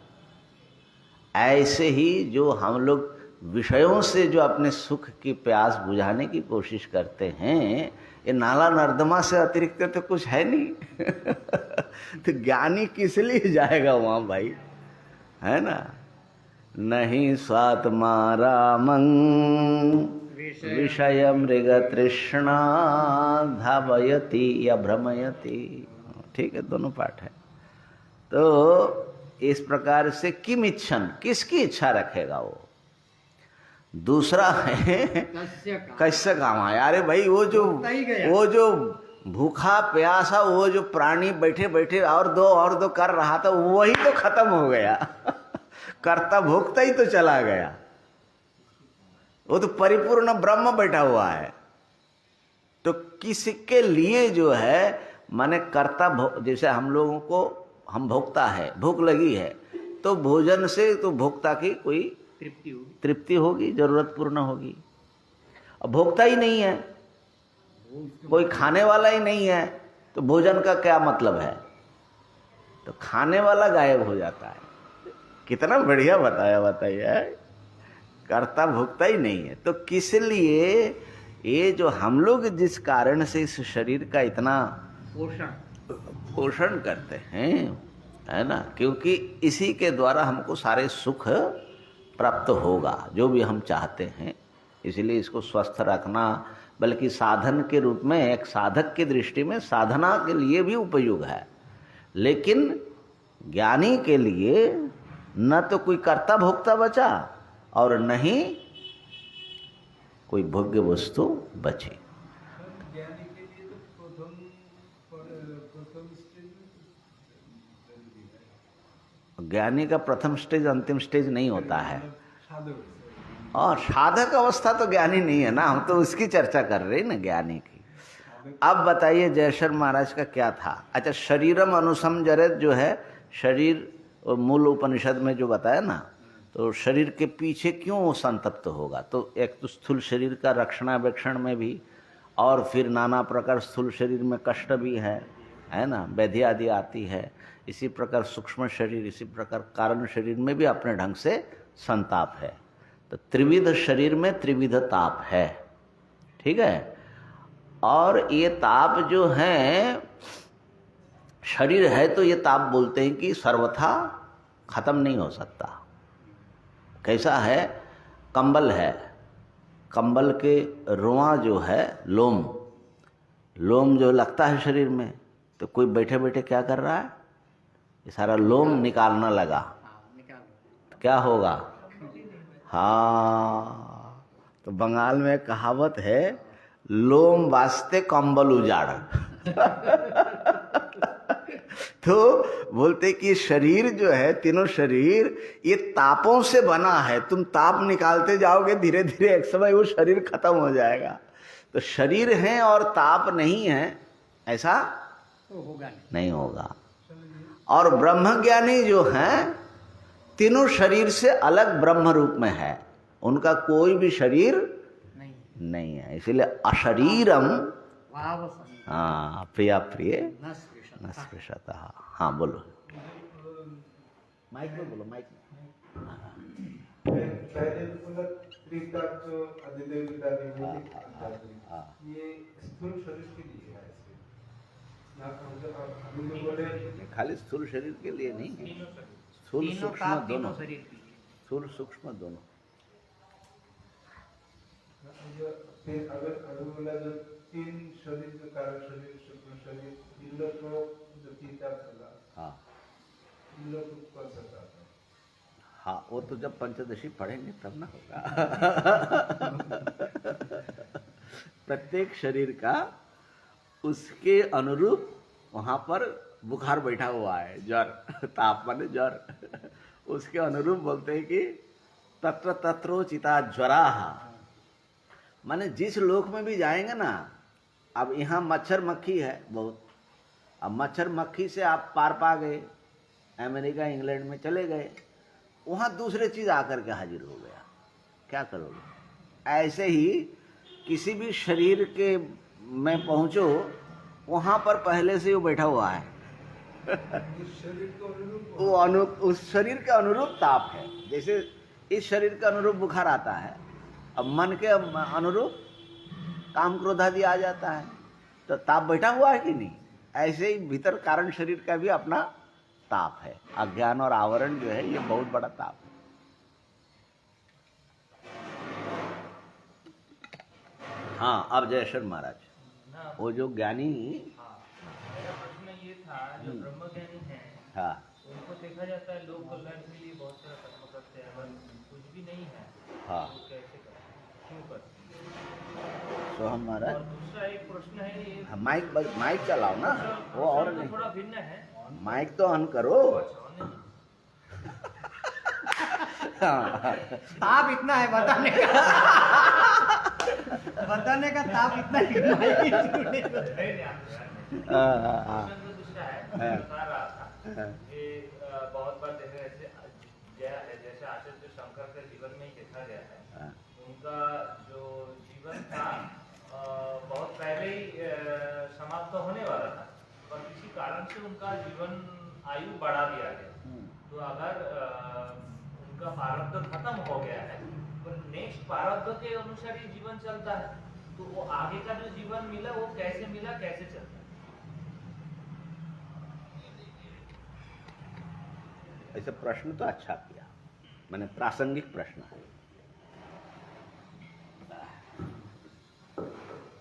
ऐसे ही जो हम लोग विषयों से जो अपने सुख की प्यास बुझाने की कोशिश करते हैं, ये नाला नर्दमा से अतिरिक्त तो कुछ है नहीं। तो ज्ञानी किस लिए जाएगा वहां भाई, है ना। नहीं स्वात्मा रामं विषय मृग तृष्णा धावयति या भ्रमयति। ठीक है, दोनों पाठ है। तो इस प्रकार से किम इच्छन, किसकी इच्छा रखेगा वो। दूसरा है कैसे काम है। अरे भाई वो जो भूखा प्यासा वो जो प्राणी बैठे बैठे और दो कर रहा था, वही तो खत्म हो गया। करता भोगता ही तो चला गया। वो तो परिपूर्ण ब्रह्म बैठा हुआ है। तो किसके लिए जो है, माने कर्ता जैसे हम लोगों को, हम भोक्ता है, भूख लगी है, तो भोजन से तो भोक्ता की कोई तृप्ति होगी, जरूरत पूर्ण होगी। अब भोक्ता ही नहीं है, कोई खाने वाला ही नहीं है, तो भोजन का क्या मतलब है। तो खाने वाला गायब हो जाता है। कितना बढ़िया बताया, बताइए। कर्ता भोक्ता ही नहीं है, तो किस लिए ये जो हम लोग जिस कारण से इस शरीर का इतना पोषण करते हैं, है ना, क्योंकि इसी के द्वारा हमको सारे सुख प्राप्त होगा जो भी हम चाहते हैं। इसलिए इसको स्वस्थ रखना, बल्कि साधन के रूप में, एक साधक की दृष्टि में साधना के लिए भी उपयोग है। लेकिन ज्ञानी के लिए न तो कोई कर्ता भोक्ता बचा और न ही कोई भोग्य वस्तु बची। ज्ञानी के लिए तो प्रथम स्टेज ज्ञानी का प्रथम स्टेज अंतिम स्टेज नहीं होता है। साधक और साधक अवस्था तो ज्ञानी नहीं है ना, हम तो उसकी चर्चा कर रहे हैं ना, ज्ञानी की। अब बताइए जयशर महाराज का क्या था। अच्छा, शरीरम अनुसंजरत जो है, शरीर मूल उपनिषद में जो बताया ना, तो शरीर के पीछे क्यों वो संतप्त होगा। तो एक तो स्थूल शरीर का रक्षणावेक्षण में भी, और फिर नाना प्रकार स्थूल शरीर में कष्ट भी है ना, व्याधि आदि आती है। इसी प्रकार सूक्ष्म शरीर, इसी प्रकार कारण शरीर में भी अपने ढंग से संताप है। तो त्रिविध शरीर में त्रिविध ताप है, ठीक है। और ये ताप जो है, शरीर है तो ये ताप बोलते हैं कि सर्वथा खत्म नहीं हो सकता। कैसा है, कंबल है, कंबल के रुआ जो है, लोम जो लगता है शरीर में, तो कोई बैठे बैठे क्या कर रहा है, ये सारा लोम निकालना लगा, तो क्या होगा। हाँ, तो बंगाल में कहावत है, लोम वास्ते कंबल उजाड़। तो बोलते कि शरीर जो है, तीनों शरीर ये तापों से बना है। तुम ताप निकालते जाओगे, धीरे धीरे एक समय वो शरीर खत्म हो जाएगा। तो शरीर है और ताप नहीं है, ऐसा तो होगा नहीं होगा। और ब्रह्मज्ञानी जो हैं, तीनों शरीर से अलग ब्रह्म रूप में है, उनका कोई भी शरीर नहीं है। इसलिए अशरीरम, हाँ, प्रिया प्रिय न स्पृशतः। हाँ बोलो, माइक में बोलो, माइक में। पहले बोला त्रिताप जो अधिदेव विदानी बोली, ये स्थूल शरीर के लिए है। अभी जो बोले खाली स्थूल शरीर के लिए नहीं है, स्थूल सूक्ष्म दोनों, स्थूल सूक्ष्म दोनों। फिर अगर बोला जो तीन शरीर, जो कारण शरीर, सूक्ष्म शरीर, इन लोग को जो तीता बोला, हाँ, इन लोग को कर सकता है। हाँ, वो तो जब पंचदशी पढ़ेंगे तब ना होगा। प्रत्येक शरीर का उसके अनुरूप वहाँ पर बुखार बैठा हुआ है, ज्वर, ताप माने ज्वर, उसके अनुरूप बोलते हैं कि तत्र तत्रोचिता ज्वराः। माने जिस लोक में भी जाएंगे ना, अब यहाँ मच्छर मक्खी है बहुत, अब मच्छर मक्खी से आप पार पा गए, अमेरिका इंग्लैंड में चले गए, वहाँ दूसरे चीज आकर के हाजिर हो गया, क्या करोगे? ऐसे ही किसी भी शरीर के में पहुंचो, वहां पर पहले से वो बैठा हुआ है। उस शरीर को अनुरूप वो उस शरीर के अनुरूप ताप है। जैसे इस शरीर के अनुरूप बुखार आता है, अब मन के अनुरूप काम क्रोध आदि आ जाता है, तो ताप बैठा हुआ है कि नहीं? ऐसे ही भीतर कारण शरीर का भी अपना ताप है। अज्ञान और आवरण जो है ये बहुत बड़ा ताप है। हाँ, अब जयशर महाराज, वो जो ज्ञानी, मेरा प्रश्न ये था, जो ब्रह्मज्ञानी हैं, हाँ उनको देखा जाता है लोक कल्याण के लिए बहुत सारा कर्म करते हैं, अगर कुछ भी नहीं है हाँ, तो कैसे करते, क्यों करते? सोहम और महाराज, दूसरा एक प्रश्न है ये, हाँ, माइक चलाओ ना, वो और तो नहीं, थोड़ा भिन्न है। माइक तो ऑन करो। अच्छा, नहीं। हाँ, ताप इतना है बताने का, बताने का ताप इतना है कि माइक नहीं, हाँ, प्रश्न तो दूसरा है, हाँ। मैं बता रहा था हाँ, कि बहुत बार देखा गया है, जैसे आचार्य शंकर के जीवन में ही देखा गया है, हाँ, उनका जो जीवन था बहुत पहले ही समाप्त होने वाला था, पर किसी कारण से उनका जीवन आयु बढ़ा दिया गया। तो अगर उनका प्रारब्ध खत्म हो गया है, तो नेक्स्ट प्रारब्ध के अनुसार ही जीवन चलता है, तो वो आगे का जो जीवन मिला वो कैसे मिला, कैसे चलता है? ऐसे प्रश्न तो अच्छा किया, मैंने प्रासंगिक प्रश्न है।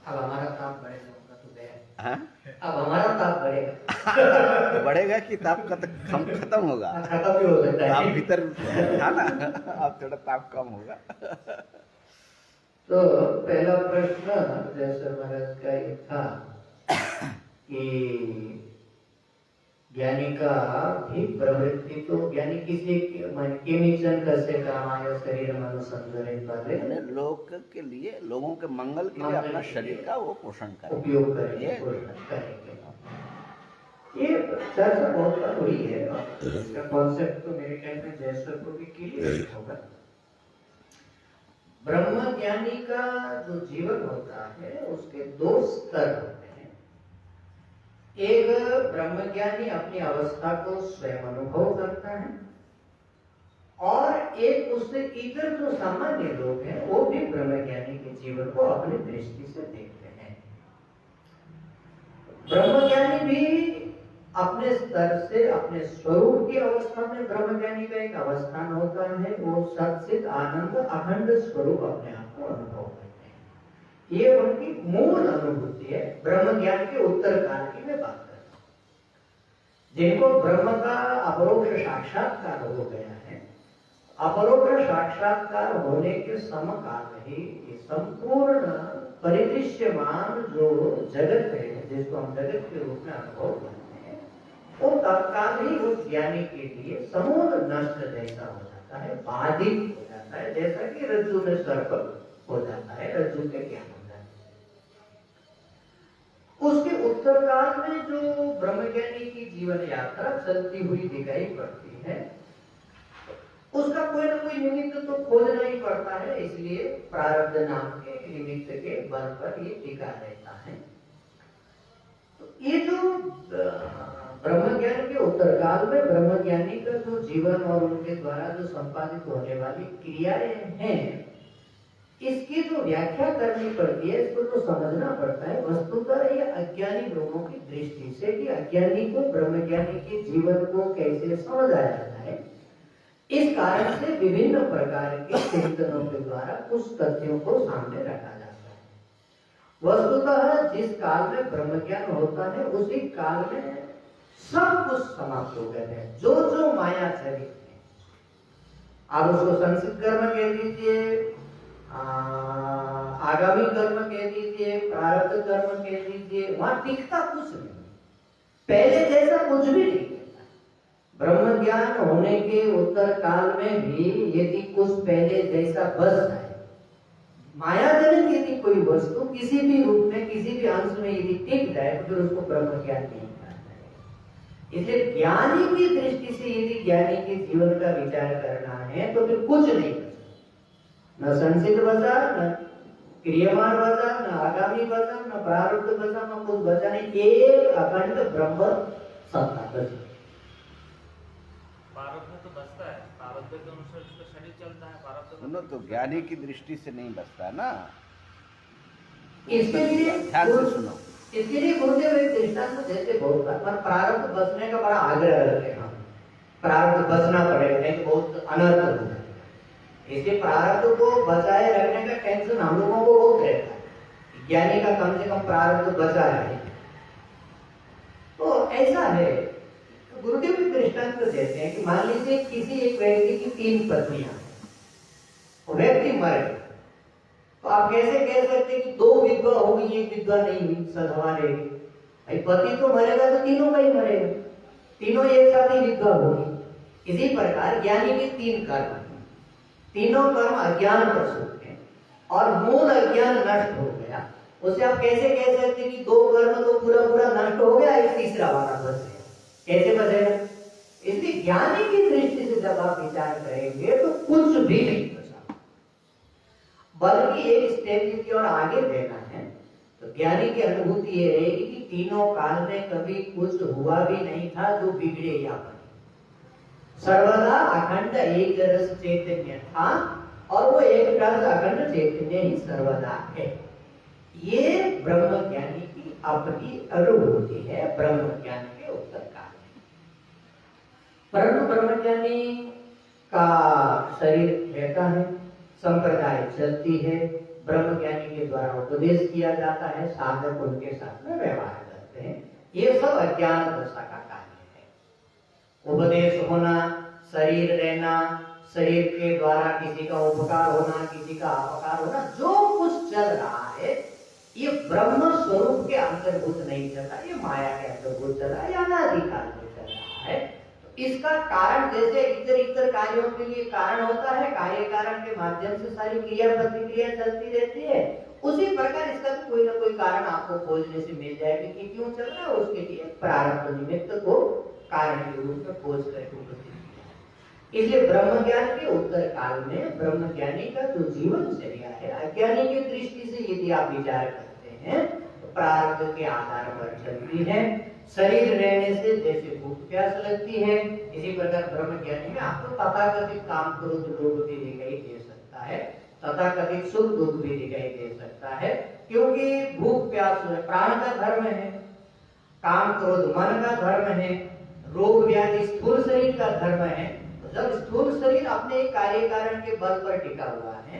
अब हमारा ताप बढ़ेगा, उनका तो गया। हाँ? अब हमारा ताप बढ़ेगा, बढ़ेगा कि ताप खत्म होगा? खत्म भी हो सकता ताप है। भीतर था ना, अब थोड़ा ताप कम होगा। तो पहला प्रश्न जैसे महाराज का ये था कि ज्ञानी का भी प्रवृत्ति, तो ज्ञानी किसी किमिचन कसे कामाय शरीर मनुसंधरित वाले मैंने लोक के लिए, लोगों के मंगल के लिए अपना शरीर का वो पोषण करें, उपयोग करेंगे, ये पोषण करेंगे। ये चर्चा बहुत बार हुई है, इसका कॉन्सेप्ट तो मेरे ख्याल में जैसर को भी क्लियर होगा। ब्रह्म ज्ञानी का जो जीवन होता है उसके दो स्तर होते हैं। एक ब्रह्मज्ञानी अपनी अवस्था को स्वयं अनुभव करता है, और एक उससे इतर जो सामान्य लोग हैं वो भी ब्रह्मज्ञानी के जीवन को अपनी दृष्टि से देखते हैं। ब्रह्मज्ञानी भी अपने स्तर से, अपने स्वरूप की अवस्था में ब्रह्मज्ञानी का एक अवस्थान होता है, वो सच्चित आनंद अखंड स्वरूप अपने आप को अनुभव करते हैं। ये उनकी मूल अनुभूति है। ब्रह्म ज्ञान के उत्तर काल की मैं बात करता हूं। जिनको ब्रह्म का अपरोक्ष साक्षात्कार हो गया है, अपरोक्ष साक्षात्कार होने के समकाल ही ये संपूर्ण परिदृश्यमान जो जगत है, जिसको हम जगत के रूप में अनुभव करते हैं, वो तत्काल ही उस ज्ञानी के लिए समूल नष्ट जैसा हो जाता है, बाधित हो जाता है, जैसा कि रज्जु में सर्प हो जाता है, रज्जु के ज्ञान हो जाता है। उसके उत्तरकाल में जो ब्रह्मज्ञानी की जीवन यात्रा चलती हुई दिखाई पड़ती है, उसका कोई ना कोई निमित्त तो खोजना ही पड़ता है, इसलिए प्रारब्ध नाम के निमित्त के बल पर ये टिका रहता है। तो ये जो ब्रह्मज्ञान के उत्तरकाल में ब्रह्मज्ञानी का जो जीवन और उनके द्वारा जो संपादित होने वाली क्रियाएं हैं, इसकी जो व्याख्या करनी पड़ती है, इसको तो समझना पड़ता है। वस्तुतः ये अज्ञानी लोगों की दृष्टि से कि अज्ञानी को ब्रह्मज्ञानी के जीवन को कैसे समझा जाता है, इस कारण से विभिन्न प्रकार के चिंतनों के द्वारा उस तथ्यों को सामने रखा जाता है। वस्तुतः जिस काल में ब्रह्मज्ञान होता है, उसी काल में सब कुछ समाप्त हो गए हैं। जो जो माया चरित है, आप उसको संचित कर्म कह दीजिए, आगामी कर्म कह दीजिए, प्रारब्ध कर्म कह दीजिए, वहां टिकता कुछ नहीं, पहले जैसा कुछ भी नहीं रहता। ब्रह्म ज्ञान होने के उत्तर काल में भी यदि कुछ पहले जैसा बस जाए, मायाजनित यदि कोई वस्तु किसी भी रूप में किसी भी अंश में यदि टिक जाए तो फिर उसको ब्रह्म ज्ञान नहीं कहना है। इसलिए ज्ञानी की दृष्टि से यदि ज्ञानी के जीवन का विचार करना है तो फिर कुछ नहीं बचा, न संचित बचा, न क्रियमान बचा, न आगामी बचा, न प्रारब्ध बचा, न कुछ बचा नहीं, एक अखंड ब्रह्म सत्ता बची। प्रारब्ध तो बचता है, प्रारब्ध के अनुसार उसका शरीर चलता है, प्रारब्ध सुनो तो ज्ञानी की दृष्टि से नहीं बचता ना, इसके लिए ध्यान से सुनो। इसके लिए गुरुदेव एक दृष्टांत देते बहुत बार, पर प्रारब्ध बचने का बड़ा आग्रह करते हैं हम, प्रारब्ध बचना पड़ेगा नहीं तो बहुत अनर्थ हो जाएगा। इसलिए प्रारब्ध को बचाए रखने का टेंशन हम लोगों को बहुत रहता है, ज्ञानी का कम से कम प्रारब्ध बचा रहे। तो ऐसा है, गुरुदेव एक दृष्टांत देते हैं कि मान लीजिए किसी एक व्यक्ति की 3 पत्नियां, व्यक्ति मर गया, तो आप कैसे कह सकते हैं कि 2 विधवा होगी, एक विधवा नहीं हुई, सधवा रहेगी? भाई पति तो मरेगा तो तीनों का ही मरेगा, तीनों एक साथ ही विधवा होगी। इसी प्रकार ज्ञानी के 3 कर्म, तीनों कर्म अज्ञान पर सूखते हैं और मूल अज्ञान नष्ट हो गया, उसे आप कैसे कह सकते हैं कि 2 कर्म तो पूरा नष्ट हो गया, एक तीसरा वाला बच गया? कैसे बचेगा? इसलिए ज्ञानी की दृष्टि से जब आप विचार करेंगे तो कुछ भी नहीं बचा, बल्कि एक स्टेप की ओर आगे देना है। तो ज्ञानी की अनुभूति ये रहेगी कि तीनों काल में कभी कुछ हुआ भी नहीं था जो बिगड़े या बने, सर्वदा अखंड एक रस चैतन्य था और वो एक रस अखंड चैतन्य ही सर्वदा है। ये ब्रह्म ज्ञानी की अपनी अनुभूति है ब्रह्म ज्ञान के उत्तर काल में। परंतु ब्रह्म ज्ञानी का शरीर रहता है, संप्रदाय चलती है, ब्रह्म ज्ञानी के द्वारा उपदेश किया जाता है, साधक उनके साथ में व्यवहार करते हैं, ये सब अज्ञान दशा का कार्य है। उपदेश होना, शरीर रहना, शरीर के द्वारा किसी का उपकार होना, किसी का अपकार होना, जो कुछ चल रहा है ये ब्रह्म स्वरूप के अंतर्भूत नहीं चल रहा, ये माया के अंतर्भूत चल रहा है, अनादिकाल में चल रहा है। तो इसका कारण जैसे इतर कार्यों के लिए कारण होता है, कार्य कारण के माध्यम से सारी क्रिया प्रतिक्रिया चलती रहती है, उसी प्रकार इसका तो कोई ना कोई कारण आपको खोजने से मिल जाएगा कि क्यों चल रहा है, उसके लिए प्रारब्ध निमित्त को कारण के रूप में खोज करके उपस्थित किया। इसलिए ब्रह्म ज्ञान के उत्तर काल में ब्रह्म ज्ञानी का जो जीवनचर्या है, अज्ञानी की दृष्टि से यदि आप विचार करते हैं तो प्रारब्ध के आधार पर चलती है। शरीर रहने से जैसे भूख प्यास लगती है, इसी प्रकार ब्रह्म ज्ञानी में आपको तथाकथित काम क्रोध लोभ भी दिखाई दे सकता है, तथाकथित सुख दुख भी दिखाई दे सकता है, क्योंकि भूख प्यास प्राण का धर्म है, काम क्रोध मन का धर्म है, रोग व्याधि स्थूल शरीर का धर्म है। तो जब स्थूल शरीर अपने एक कार्य कारण के बल पर टिका हुआ है,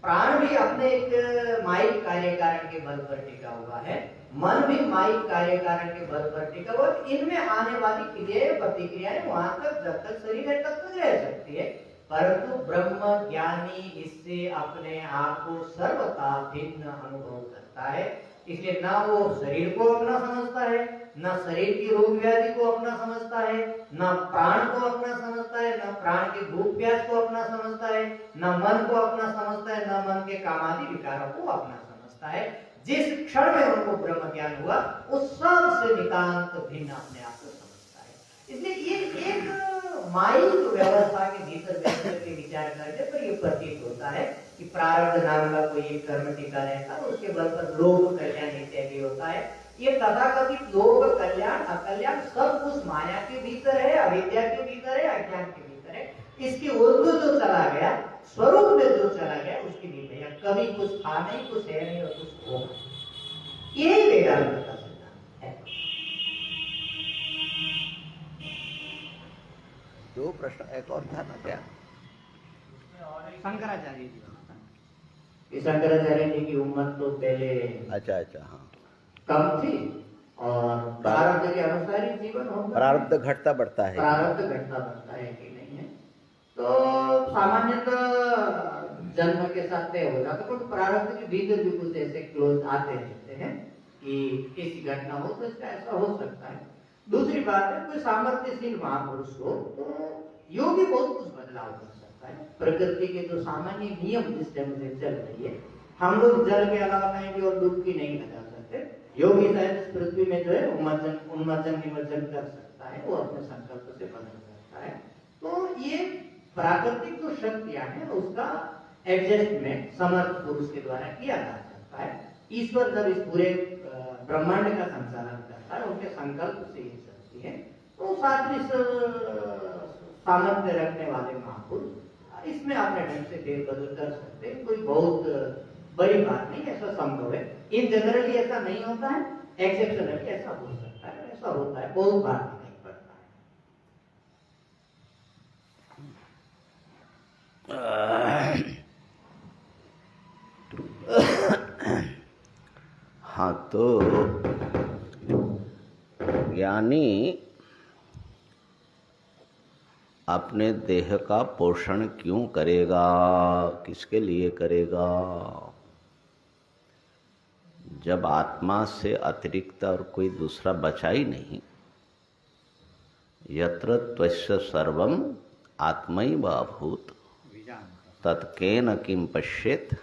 प्राण भी अपने एक माइक कार्य कारण के बल पर टिका हुआ है, मन भी माइक कार्य कारण के बल पर टिका हुआ, इनमें आने वाली क्रियाएं प्रतिक्रियाएं वहां तक जब तक शरीर है तब तक रह सकती है, परंतु ब्रह्म ज्ञानी इससे अपने आप को सर्वथा भिन्न अनुभव करता है। इसलिए ना वो शरीर को अपना समझता है, ना शरीर की रोग व्याधि को अपना समझता है, ना प्राण को अपना समझता है, ना प्राण के भूख प्यास को अपना समझता है, ना मन को अपना समझता है, ना मन के कामादि विकारों को अपना समझता है। जिस क्षण में उनको ब्रह्म ज्ञान हुआ उस सबसे नितांत भिन्न अपने आप को समझता है। इसलिए ये एक माइक व्यवस्था के भीतर बैठकर के विचार करने पर यह प्रतीत होता है कि प्रारब्ध नाम का कोई एक कर्म टिका रहता है, उसके बल पर लोभ कल्याण इत्यादि होता है। ये तथाकथित लोभ कल्याण अकल्याण सब कुछ माया के भीतर है, अविद्या के भीतर है, अज्ञान के भीतर है। इसके उर्ध्व जो चला गया, स्वरूप में जो चला गया उसकी भीतर है, कभी कुछ था नहीं, कुछ है नहीं और कुछ होगा। यही वेदांत का सिद्धांत है। दो प्रश्न एक और था ना क्या? शंकराचार्य जी, शंकराचार्य जी की उम्र तो पहले अच्छा हाँ, कम थी और प्रारब्ध के अनुसार ही जीवन होगा। प्रारब्ध घटता बढ़ता है, प्रारब्ध घटता बढ़ता है कि नहीं है। तो सामान्यतः जन्म के साथ तय हो जाता है, तो प्रारब्ध के भीतर भी कुछ ऐसे क्लोज आते रहते हैं कि किसी घटना हो तो इसका ऐसा हो सकता है। दूसरी बात है, कोई सामर्थ्यशील महापुरुष हो तो योगी बहुत कुछ बदलाव कर सकता है। प्रकृति के जो सामान्य नियम जिस टाइम से चल रही है, हम लोग जल के अलावा कहीं भी और डुबकी नहीं लगा सकते। योगी शायद इस पृथ्वी में जो है उन्मोचन निमज्जन कर सकता है, वो अपने संकल्प से बदल सकता है। तो ये प्राकृतिक जो शक्तियां हैं उसका एडजस्टमेंट समर्थ पुरुष के द्वारा किया जा सकता है। ईश्वर जब इस पूरे ब्रह्मांड का संचालन करता है, उनके संकल्प से ये शक्ति है, तो सादृश सामर्थ्य रखने वाले महापुरुष इसमें अपने ढंग से फेरबदल कर सकते हैं। कोई बहुत बड़ी बात नहीं, ऐसा संभव है। इन जनरली ऐसा नहीं होता है, एक्सेप्शनली ऐसा हो सकता है, ऐसा होता है, बहुत बार नहीं पड़ता है। हाँ, तो ज्ञानी अपने देह का पोषण क्यों करेगा, किसके लिए करेगा? जब आत्मा से अतिरिक्त और कोई दूसरा बचा ही नहीं। यत्र त्वस्य सर्वम आत्मैव अभूत तत्केन किम पश्येत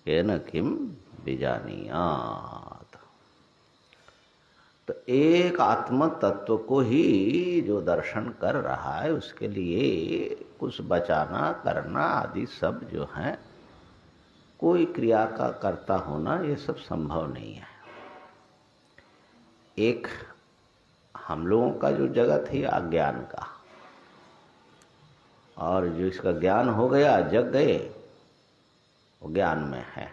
केन किम विजानीयात। तो एक आत्म तत्व को ही जो दर्शन कर रहा है, उसके लिए कुछ बचाना करना आदि सब जो है, कोई क्रिया का कर्ता होना, ये सब संभव नहीं है। एक हम लोगों का जो जगत है अज्ञान का, और जो इसका ज्ञान हो गया, जग गए, वो ज्ञान में है।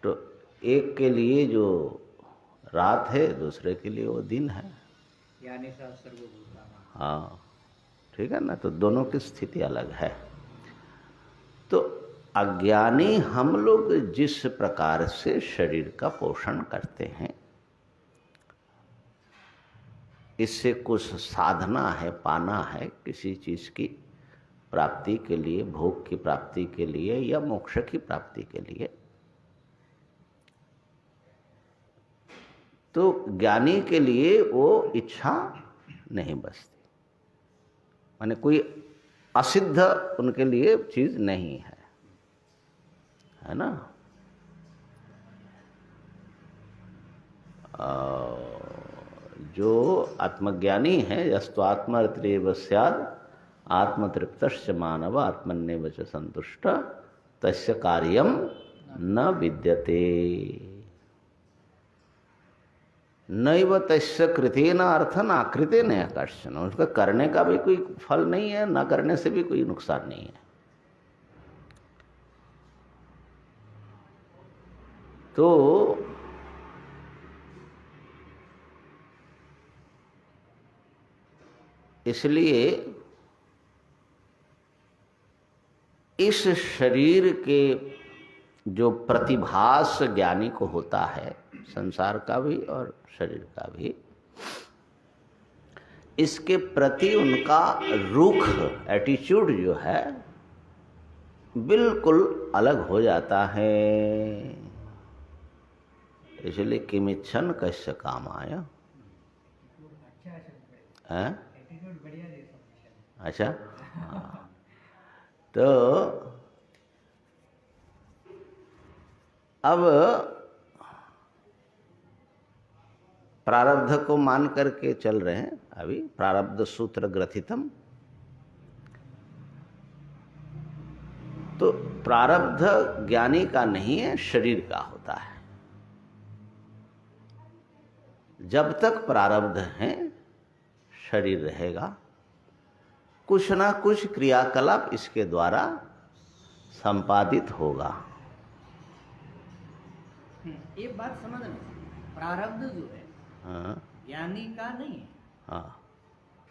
तो एक के लिए जो रात है, दूसरे के लिए वो दिन है। यानी सर्वभूतानां। हाँ, ठीक है ना। तो दोनों की स्थिति अलग है। तो अज्ञानी हम लोग जिस प्रकार से शरीर का पोषण करते हैं, इससे कुछ साधना है, पाना है किसी चीज की प्राप्ति के लिए, भोग की प्राप्ति के लिए या मोक्ष की प्राप्ति के लिए, तो ज्ञानी के लिए वो इच्छा नहीं बचती। माने कोई असिद्ध उनके लिए चीज नहीं है ना। जो आत्मज्ञानी है, यस्तु आत्मरतिरेव स्याद आत्मतृप्तश्च मानव आत्मन्येव च संतुष्ट तस्य कार्यम न विद्यते नैव तस्य कृतेन अर्थन आकृतेन कश्चन। उसका करने का भी कोई फल नहीं है, ना करने से भी कोई नुकसान नहीं है। तो इसलिए इस शरीर के जो प्रतिभास ज्ञानी को होता है, संसार का भी और शरीर का भी, इसके प्रति उनका रुख एटीट्यूड जो है बिल्कुल अलग हो जाता है। इसलिए किमिच्छन कस्य कामाय। हैं? अच्छा, हाँ। तो अब प्रारब्ध को मान करके चल रहे हैं। अभी प्रारब्ध सूत्र ग्रथितम। तो प्रारब्ध ज्ञानी का नहीं है, शरीर का होता है। जब तक प्रारब्ध है, शरीर रहेगा। कुछ ना कुछ क्रियाकलाप इसके द्वारा संपादित होगा। ये बात समझना, प्रारब्ध जो है हाँ, ज्ञानी का नहीं है, हाँ,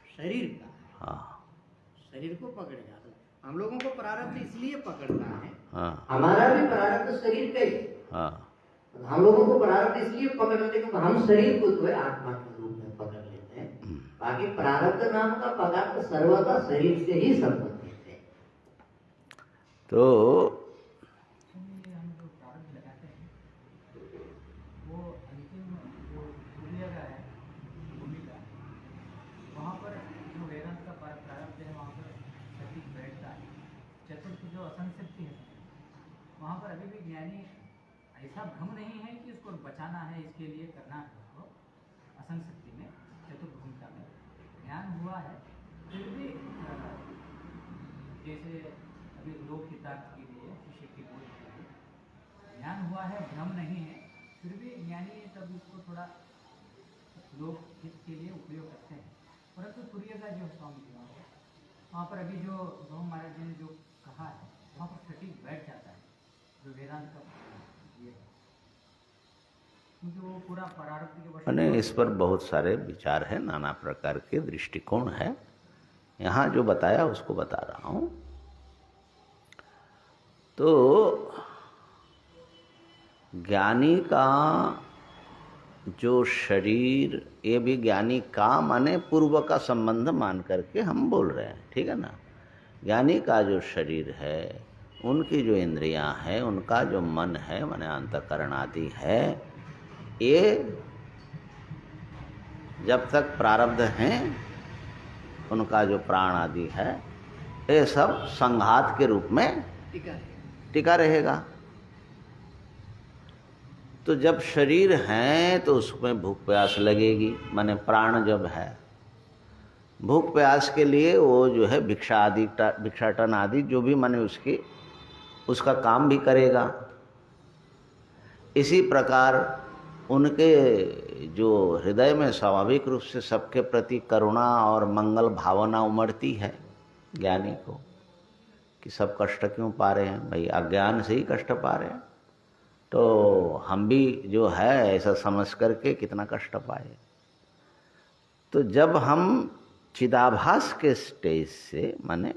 शरीर का है। हाँ, शरीर को पकड़ेगा। तो हम लोगों को प्रारब्ध इसलिए पकड़ता है, हाँ, हमारा भी प्रारब्ध शरीर का ही। हाँ, हम लोगों को प्रारब्ध इसलिए पकड़ लेते हैं क्योंकि हम शरीर को जो है आत्मा के रूप में पकड़ लेते हैं। बाकी प्रारब्ध नाम का पदार्थ सर्वदा शरीर से ही संबंधित है। तो ये हम जो प्रारब्ध लगाते हैं वो अंतिम जो सूर्य का है भूमि का, वहाँ पर जो वेदांत का प्रारब्ध है वहाँ पर सटीक बैठता है। चतुर्थ जो असंसिप्ति है वहाँ पर अभी भी ज्ञानी ऐसा भ्रम नहीं है कि उसको बचाना है, इसके लिए करना है उसको। असंसिप्ति में चतुर्भूमिका में ज्ञान हुआ है, फिर भी जैसे अभी लोक हितार्थ के लिए शिष्य की बोध के लिए ज्ञान हुआ है, भ्रम नहीं है, फिर भी ज्ञानी तब उसको थोड़ा लोक हित के लिए उपयोग करते हैं। परंतु सूर्य का जो स्वामी हुआ है वहाँ पर अभी जो ध्रुव महाराज जी ने जो कहा है वहाँ पर सटीक बैठ जाता है जो वेदांत का ये है, क्योंकि वो पूरा प्रारब्ध के मैंने इस पर बहुत सारे विचार हैं, नाना प्रकार के दृष्टिकोण है। यहाँ जो बताया उसको बता रहा हूँ। तो ज्ञानी का जो शरीर, ये भी ज्ञानी का माने पूर्व का संबंध मान करके हम बोल रहे हैं, ठीक है ना। ज्ञानी का जो शरीर है, उनकी जो इंद्रियां हैं, उनका जो मन है माने अंतःकरण आदि है, ये जब तक प्रारब्ध हैं, उनका जो प्राण आदि है, ये सब संघात के रूप में टिका रहेगा। तो जब शरीर है तो उसमें भूख प्यास लगेगी, माने प्राण जब है, भूख प्यास के लिए वो जो है भिक्षाटन आदि जो भी माने उसका काम भी करेगा। इसी प्रकार उनके जो हृदय में स्वाभाविक रूप से सबके प्रति करुणा और मंगल भावना उमड़ती है ज्ञानी को, कि सब कष्ट क्यों पा रहे हैं, भाई अज्ञान से ही कष्ट पा रहे हैं, तो हम भी जो है ऐसा समझ करके कितना कष्ट पाए। तो जब हम चिदाभास के स्टेज से माने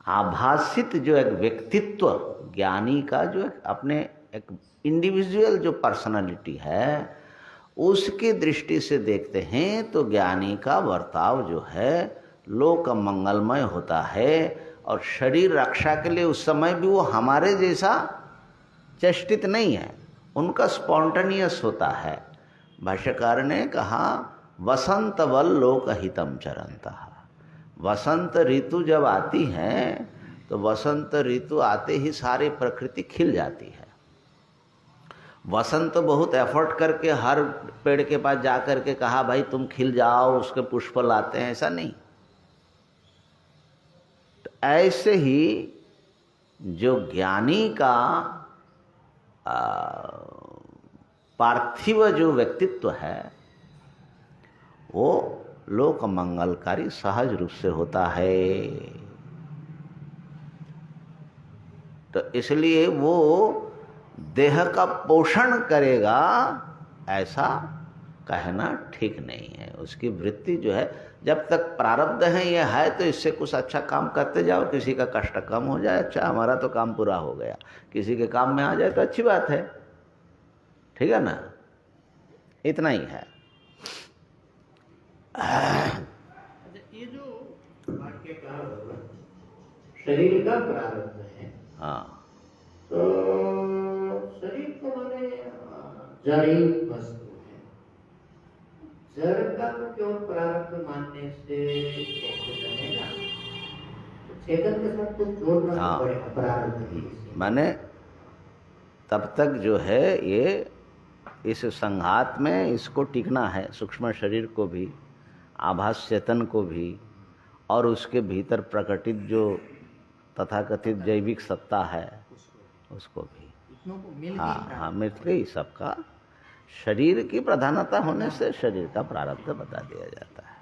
आभासित जो एक व्यक्तित्व ज्ञानी का जो अपने एक इंडिविजुअल जो पर्सनालिटी है उसकी दृष्टि से देखते हैं, तो ज्ञानी का वर्ताव जो है लोक मंगलमय होता है। और शरीर रक्षा के लिए उस समय भी वो हमारे जैसा चेष्टित नहीं है, उनका स्पॉन्टेनियस होता है। भाष्यकार ने कहा वसंत वल लोक हितम चरंतः। वसंत ऋतु जब आती है तो वसंत ऋतु आते ही सारी प्रकृति खिल जाती है। वसंत बहुत एफर्ट करके हर पेड़ के पास जा कर के कहा भाई तुम खिल जाओ, उसके पुष्प लाते हैं, ऐसा नहीं। तो ऐसे ही जो ज्ञानी का पार्थिव जो व्यक्तित्व है वो लोक मंगलकारी सहज रूप से होता है। तो इसलिए वो देह का पोषण करेगा ऐसा कहना ठीक नहीं है। उसकी वृत्ति जो है, जब तक प्रारब्ध है ये है तो इससे कुछ अच्छा काम करते जाओ, किसी का कष्ट कम हो जाए, अच्छा हमारा तो काम पूरा हो गया, किसी के काम में आ जाए तो अच्छी बात है, ठीक है ना, इतना ही है। ये जो वाक्य का शरीर का प्रारब्ध है, हाँ, तो शरीर तो माने जड़ी वस्तु है, जड़ का तो क्यों प्रारब्ध मानने से बनेगा, चेतन के साथ कुछ जोड़ना हाँ। पड़ेगा प्रारब्ध ही। माने तब तक जो है ये इस संघात में इसको टिकना है, सूक्ष्म शरीर को भी, आभास चेतन को भी, और उसके भीतर प्रकटित जो तथाकथित जैविक सत्ता है उसको भी। हाँ, मिल गई सबका। शरीर की प्रधानता होने से शरीर का प्रारब्ध बता दिया जाता है।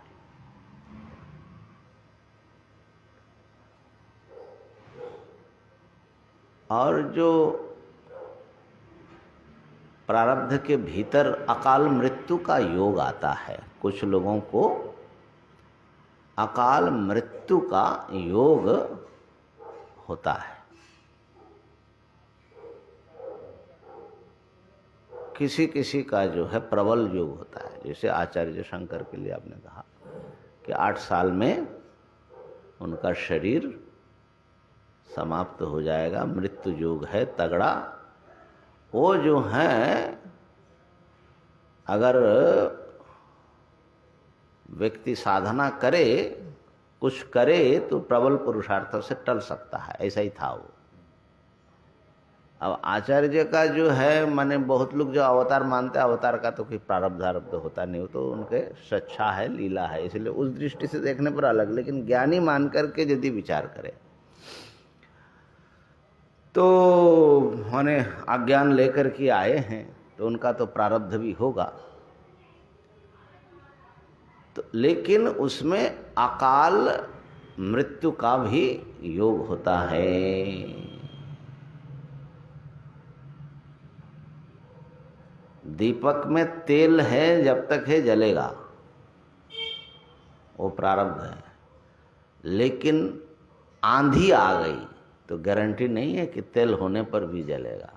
और जो प्रारब्ध के भीतर अकाल मृत्यु का योग आता है, कुछ लोगों को अकाल मृत्यु का योग होता है। किसी किसी का जो है प्रबल योग होता है, जैसे आचार्य शंकर के लिए आपने कहा कि 8 साल में उनका शरीर समाप्त हो जाएगा। मृत्यु योग है तगड़ा। वो जो है, अगर व्यक्ति साधना करे, कुछ करे, तो प्रबल पुरुषार्थों से टल सकता है। ऐसा ही था वो। अब आचार्य का जो है, माने बहुत लोग जो अवतार मानते हैं, अवतार का तो कोई प्रारब्ध होता नहीं, वो तो उनके सच्चा है, लीला है, इसलिए उस दृष्टि से देखने पर अलग। लेकिन ज्ञानी मान करके यदि विचार करे तो माने अज्ञान लेकर के आए हैं तो उनका तो प्रारब्ध भी होगा। तो लेकिन उसमें अकाल मृत्यु का भी योग होता है। दीपक में तेल है, जब तक है जलेगा, वो प्रारब्ध है। लेकिन आंधी आ गई तो गारंटी नहीं है कि तेल होने पर भी जलेगा।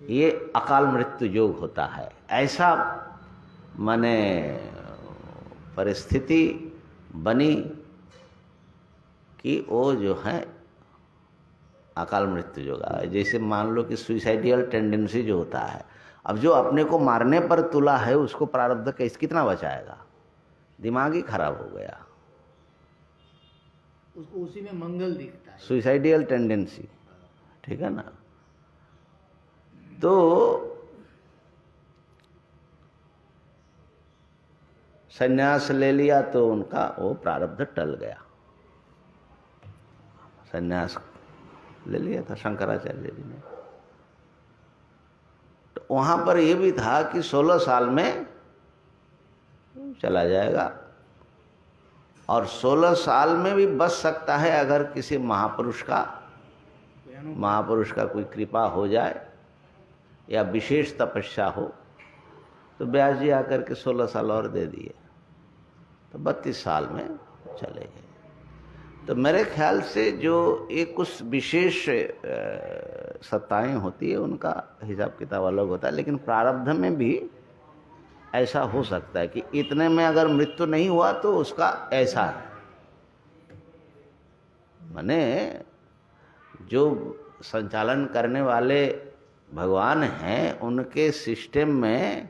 ये अकाल मृत्यु योग होता है। ऐसा माने परिस्थिति बनी कि वो जो है अकाल मृत्यु योग है। जैसे मान लो कि सुइसाइडियल टेंडेंसी जो होता है, अब जो अपने को मारने पर तुला है उसको प्रारब्ध कैसे कितना बचाएगा? दिमाग ही खराब हो गया। उसको उसी में मंगल दिखता है, सुइसाइडियल टेंडेंसी, ठीक है ना। तो संन्यास ले लिया तो उनका वो प्रारब्ध टल गया। संन्यास ले लिया था शंकराचार्य जी ने। तो वहां पर यह भी था कि 16 साल में चला जाएगा, और 16 साल में भी बच सकता है अगर किसी महापुरुष का कोई कृपा हो जाए या विशेष तपस्या हो। तो व्यास जी आकर के 16 साल और दे दिए, तो 32 साल में चले गए। तो मेरे ख्याल से जो एक कुछ विशेष सत्ताएं होती है, उनका हिसाब किताब अलग होता है। लेकिन प्रारब्ध में भी ऐसा हो सकता है कि इतने में अगर मृत्यु नहीं हुआ तो उसका ऐसा है। माने जो संचालन करने वाले भगवान हैं, उनके सिस्टम में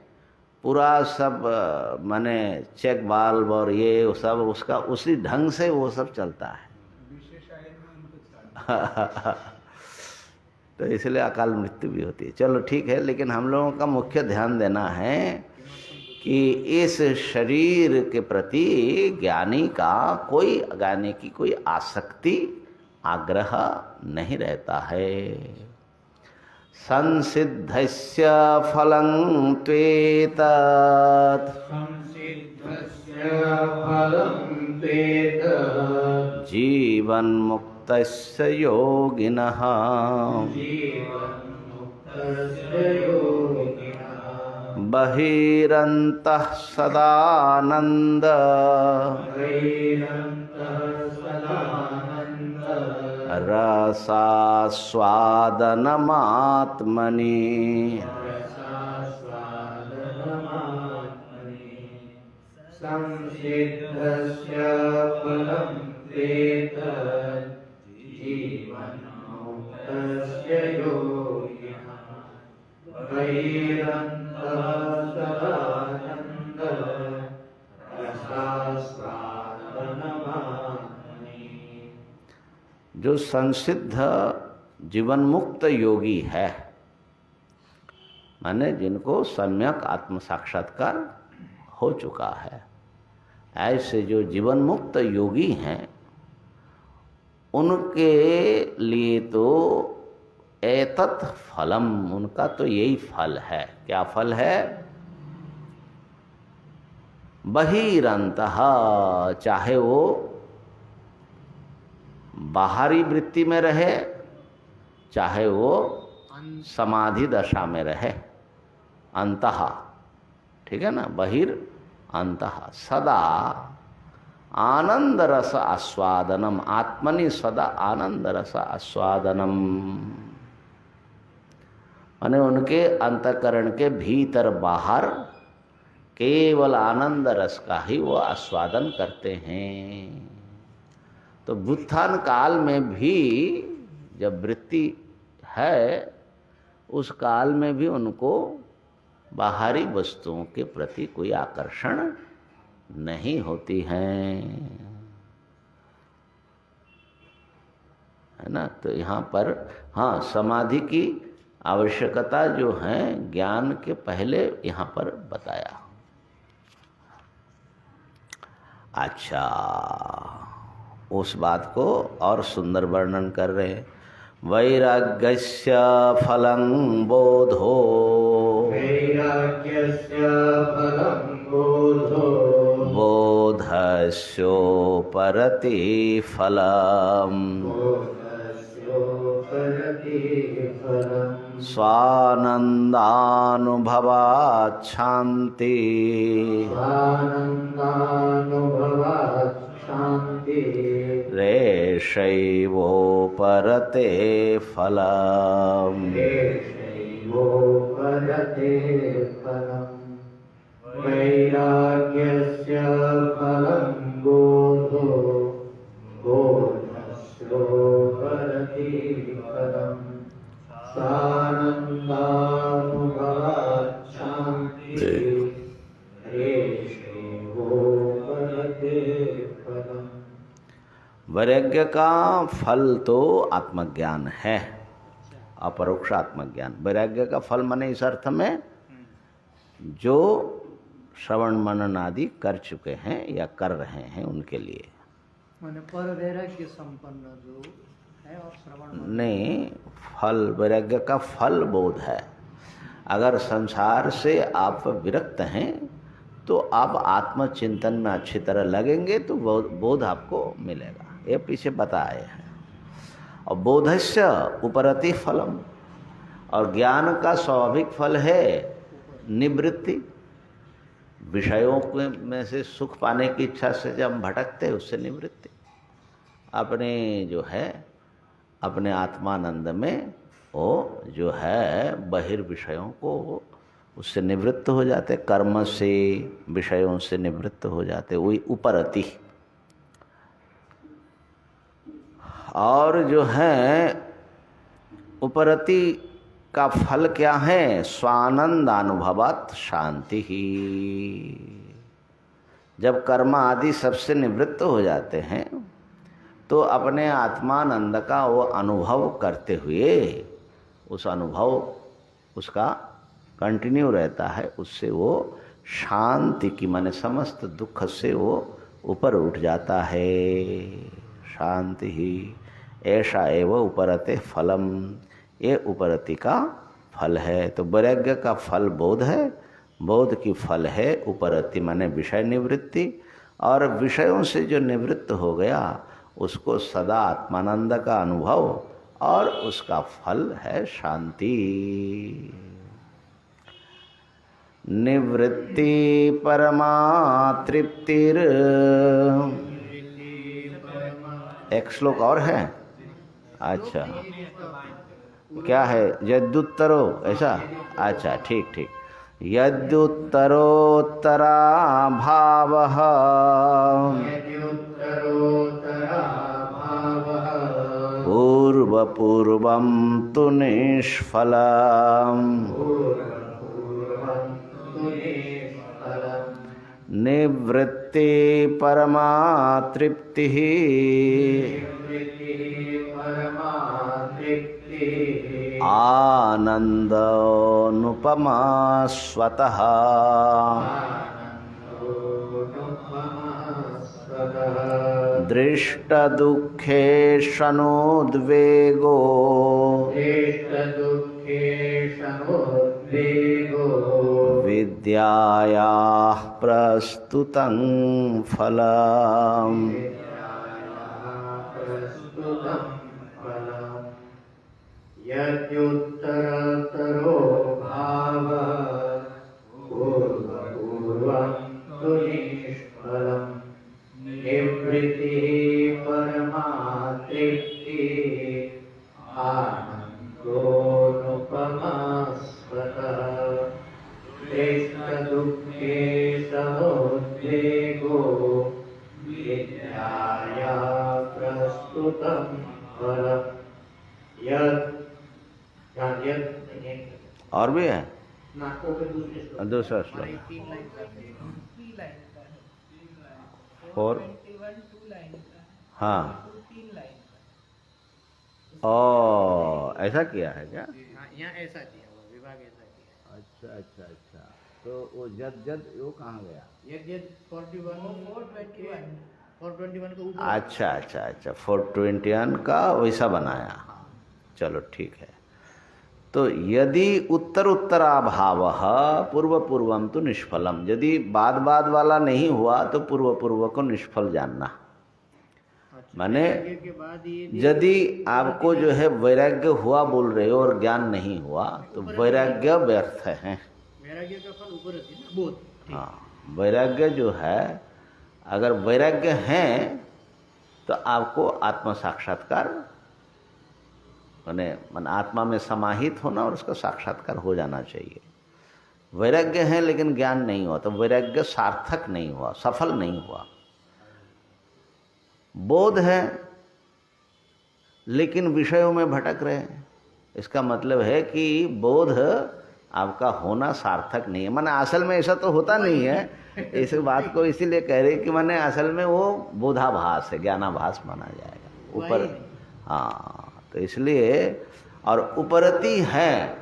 पूरा सब माने चेक बाल्ब और ये सब उसका उसी ढंग से वो सब चलता है। तो इसलिए अकाल मृत्यु भी होती है। चलो ठीक है, लेकिन हम लोगों का मुख्य ध्यान देना है कि इस शरीर के प्रति ज्ञानी की कोई आसक्ति, आग्रह नहीं रहता है। संसिद्धस्य फलं त्वेतत्, जीवन्मुक्तस्य योगिनः, बहिरन्तः सदानन्द, रसास्वादनमात्मनि। संसिद्धस्य फलं त्वेतत्, जीवन्मुक्तस्य योगिनः, बहिरन्तः सदानन्दः, रसास्वादनमात्मनि। जो संसिद्ध जीवन मुक्त योगी है, माने जिनको सम्यक आत्म साक्षात्कार हो चुका है, ऐसे जो जीवन मुक्त योगी हैं, उनके लिए तो एतत् फलम, उनका तो यही फल है। क्या फल है? बहिरंतः, चाहे वो बाहरी वृत्ति में रहे, चाहे वो समाधि दशा में रहे, अंतः, ठीक है ना, बहिर अंतः, सदा आनंद रस आस्वादनम, आत्मनि सदा आनंद रस आस्वादनम, माने उनके अंतःकरण के भीतर बाहर केवल आनंद रस का ही वो आस्वादन करते हैं। तो व्युत्थान काल में भी जब वृत्ति है उस काल में भी उनको बाहरी वस्तुओं के प्रति कोई आकर्षण नहीं होती है ना। तो यहाँ पर हाँ, समाधि की आवश्यकता जो है ज्ञान के पहले यहाँ पर बताया। अच्छा, उस बात को और सुंदर वर्णन कर रहे हैं। वैराग्यस्य फलं बोधो, वैराग्यस्य फलं बोधो, बोधस्योपरति फलम्, बोधस्योपरति फलम्, स्वानन्दानुभवात् शान्ति, स्वानन्दानुभवात् शान्ति, रेषैवोपरते फलम्, रेषैवोपरते फलम्। वैराग्यस्य फलं बोधो, बोधस्योपरति फलम्, स्वानन्दानुभवात् शान्ति, रेषैवोपरते फलम्। वैराग्य का फल तो आत्मज्ञान है, अपरोक्ष आत्मज्ञान। वैराग्य का फल माने इस अर्थ में जो श्रवण मनन आदि कर चुके हैं या कर रहे हैं उनके लिए। माने पर वैराग्य संपन्न जो है और श्रवण नहीं, फल, वैराग्य का फल बोध है। अगर संसार से आप विरक्त हैं तो आप आत्मचिंतन में अच्छी तरह लगेंगे तो बोध आपको मिलेगा। ये पीछे बताए हैं। और बोधस्य उपरति फलम, और ज्ञान का स्वाभाविक फल है निवृत्ति। विषयों में से सुख पाने की इच्छा से जब हम भटकते हैं उससे निवृत्ति, अपने जो है अपने आत्मानंद में वो जो है बहिर्विषयों को उससे निवृत्त हो जाते, कर्म से विषयों से निवृत्त हो जाते, वही उपरति। और जो है उपरति का फल क्या है? स्वानंदानुभवात् शांति ही। जब कर्म आदि सबसे निवृत्त हो जाते हैं तो अपने आत्मानंद का वो अनुभव करते हुए उस अनुभव उसका कंटिन्यू रहता है, उससे वो शांति की माने समस्त दुख से वो ऊपर उठ जाता है। शांति ही ऐसा एव उपरते फलम, ये उपरति का फल है। तो वैराग्य का फल बोध है, बोध की फल है उपरति माने विषय निवृत्ति। और विषयों से जो निवृत्त हो गया उसको सदा आत्मानंद का अनुभव और उसका फल है शांति। निवृत्ति परमा तृप्तिर, एक श्लोक और है। अच्छा, क्या है? यद्युत्तरो, ऐसा? अच्छा, ठीक ठीक। यद्युत्तरोत्तरा भावः, पूर्वपूर्वं तु निष्फलम्, निवृत्ति परमा तृप्तिः, आनंदोनुपमा स्वतः, दृष्ट दुःखेषणोद्वेगो, विद्यायाः प्रस्तुतं फलम्। यद्युत्तरतरो भावः पूर्वपूर्वं तु निष्फलम्, निवृत्तिः परमा तृप्तिः, आनन्दोनुपमा स्वतः, क्लेशदुःखेषणोद्वेगो, विद्याया प्रस्तुतं फलम्। और भी है नाटकों के दूसरे श्लोक। दूसरा श्लोक हमारी 3 लाइन का है। 3 लाइन का है। 4 421 2 लाइन का है। हाँ 3 लाइन का। ओ ऐसा किया है क्या? हाँ, यहाँ ऐसा किया हुआ, विभाग ऐसा किया। अच्छा अच्छा अच्छा, तो वो जद वो कहाँ गया? ये 41 421 421 के ऊपर। अच्छा अच्छा अच्छा, 421 का वैसा बनाया। चलो ठीक है। तो यदि उत्तर उत्तराभाव पूर्व पूर्वम तो निष्फलम, यदि बाद बाद वाला नहीं हुआ तो पूर्व पूर्व को निष्फल जानना। अच्छा, माने वैराग्य के बाद ये यदि आपको जो है वैराग्य हुआ बोल रहे हो और ज्ञान नहीं हुआ तो वैराग्य व्यर्थ है। वैराग्य का फल ऊपर है ना, बोध। ठीक। हाँ, वैराग्य जो है, अगर वैराग्य है तो आपको आत्म साक्षात्कार मन आत्मा में समाहित होना और उसका साक्षात्कार हो जाना चाहिए। वैराग्य है लेकिन ज्ञान नहीं हुआ तो वैराग्य सार्थक नहीं हुआ, सफल नहीं हुआ। बोध है लेकिन विषयों में भटक रहे हैं, इसका मतलब है कि बोध आपका होना सार्थक नहीं है। माने असल में ऐसा तो होता नहीं है। इस बात को इसीलिए कह रहे कि माने असल में वो बोधाभास है, ज्ञानाभास माना जाएगा ऊपर। हाँ, तो इसलिए और उपरति है,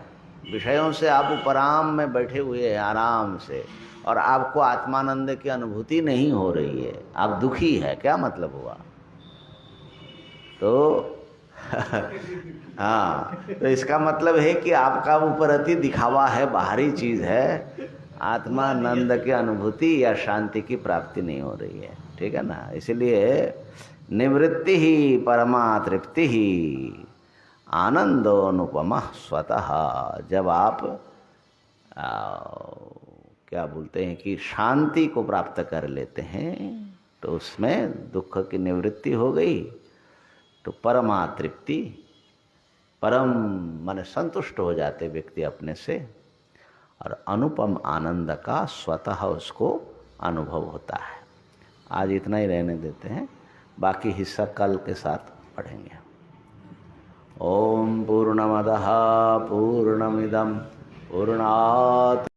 विषयों से आप उपराम में बैठे हुए हैं आराम से और आपको आत्मानंद की अनुभूति नहीं हो रही है, आप दुखी है, क्या मतलब हुआ? तो हाँ, तो इसका मतलब है कि आपका उपरति दिखावा है, बाहरी चीज है, आत्मानंद की अनुभूति या शांति की प्राप्ति नहीं हो रही है। ठीक है ना? इसलिए निवृत्ति ही परमा तृप्ति ही आनंदो अनुपमा स्वतः। जब आप क्या बोलते हैं कि शांति को प्राप्त कर लेते हैं तो उसमें दुख की निवृत्ति हो गई, तो परमा तृप्ति, परम माने संतुष्ट हो जाते व्यक्ति अपने से, और अनुपम आनंद का स्वतः उसको अनुभव होता है। आज इतना ही रहने देते हैं, बाकी हिस्सा कल के साथ पढ़ेंगे। ओम पूर्णमदः पूर्णमिदं पूर्णात्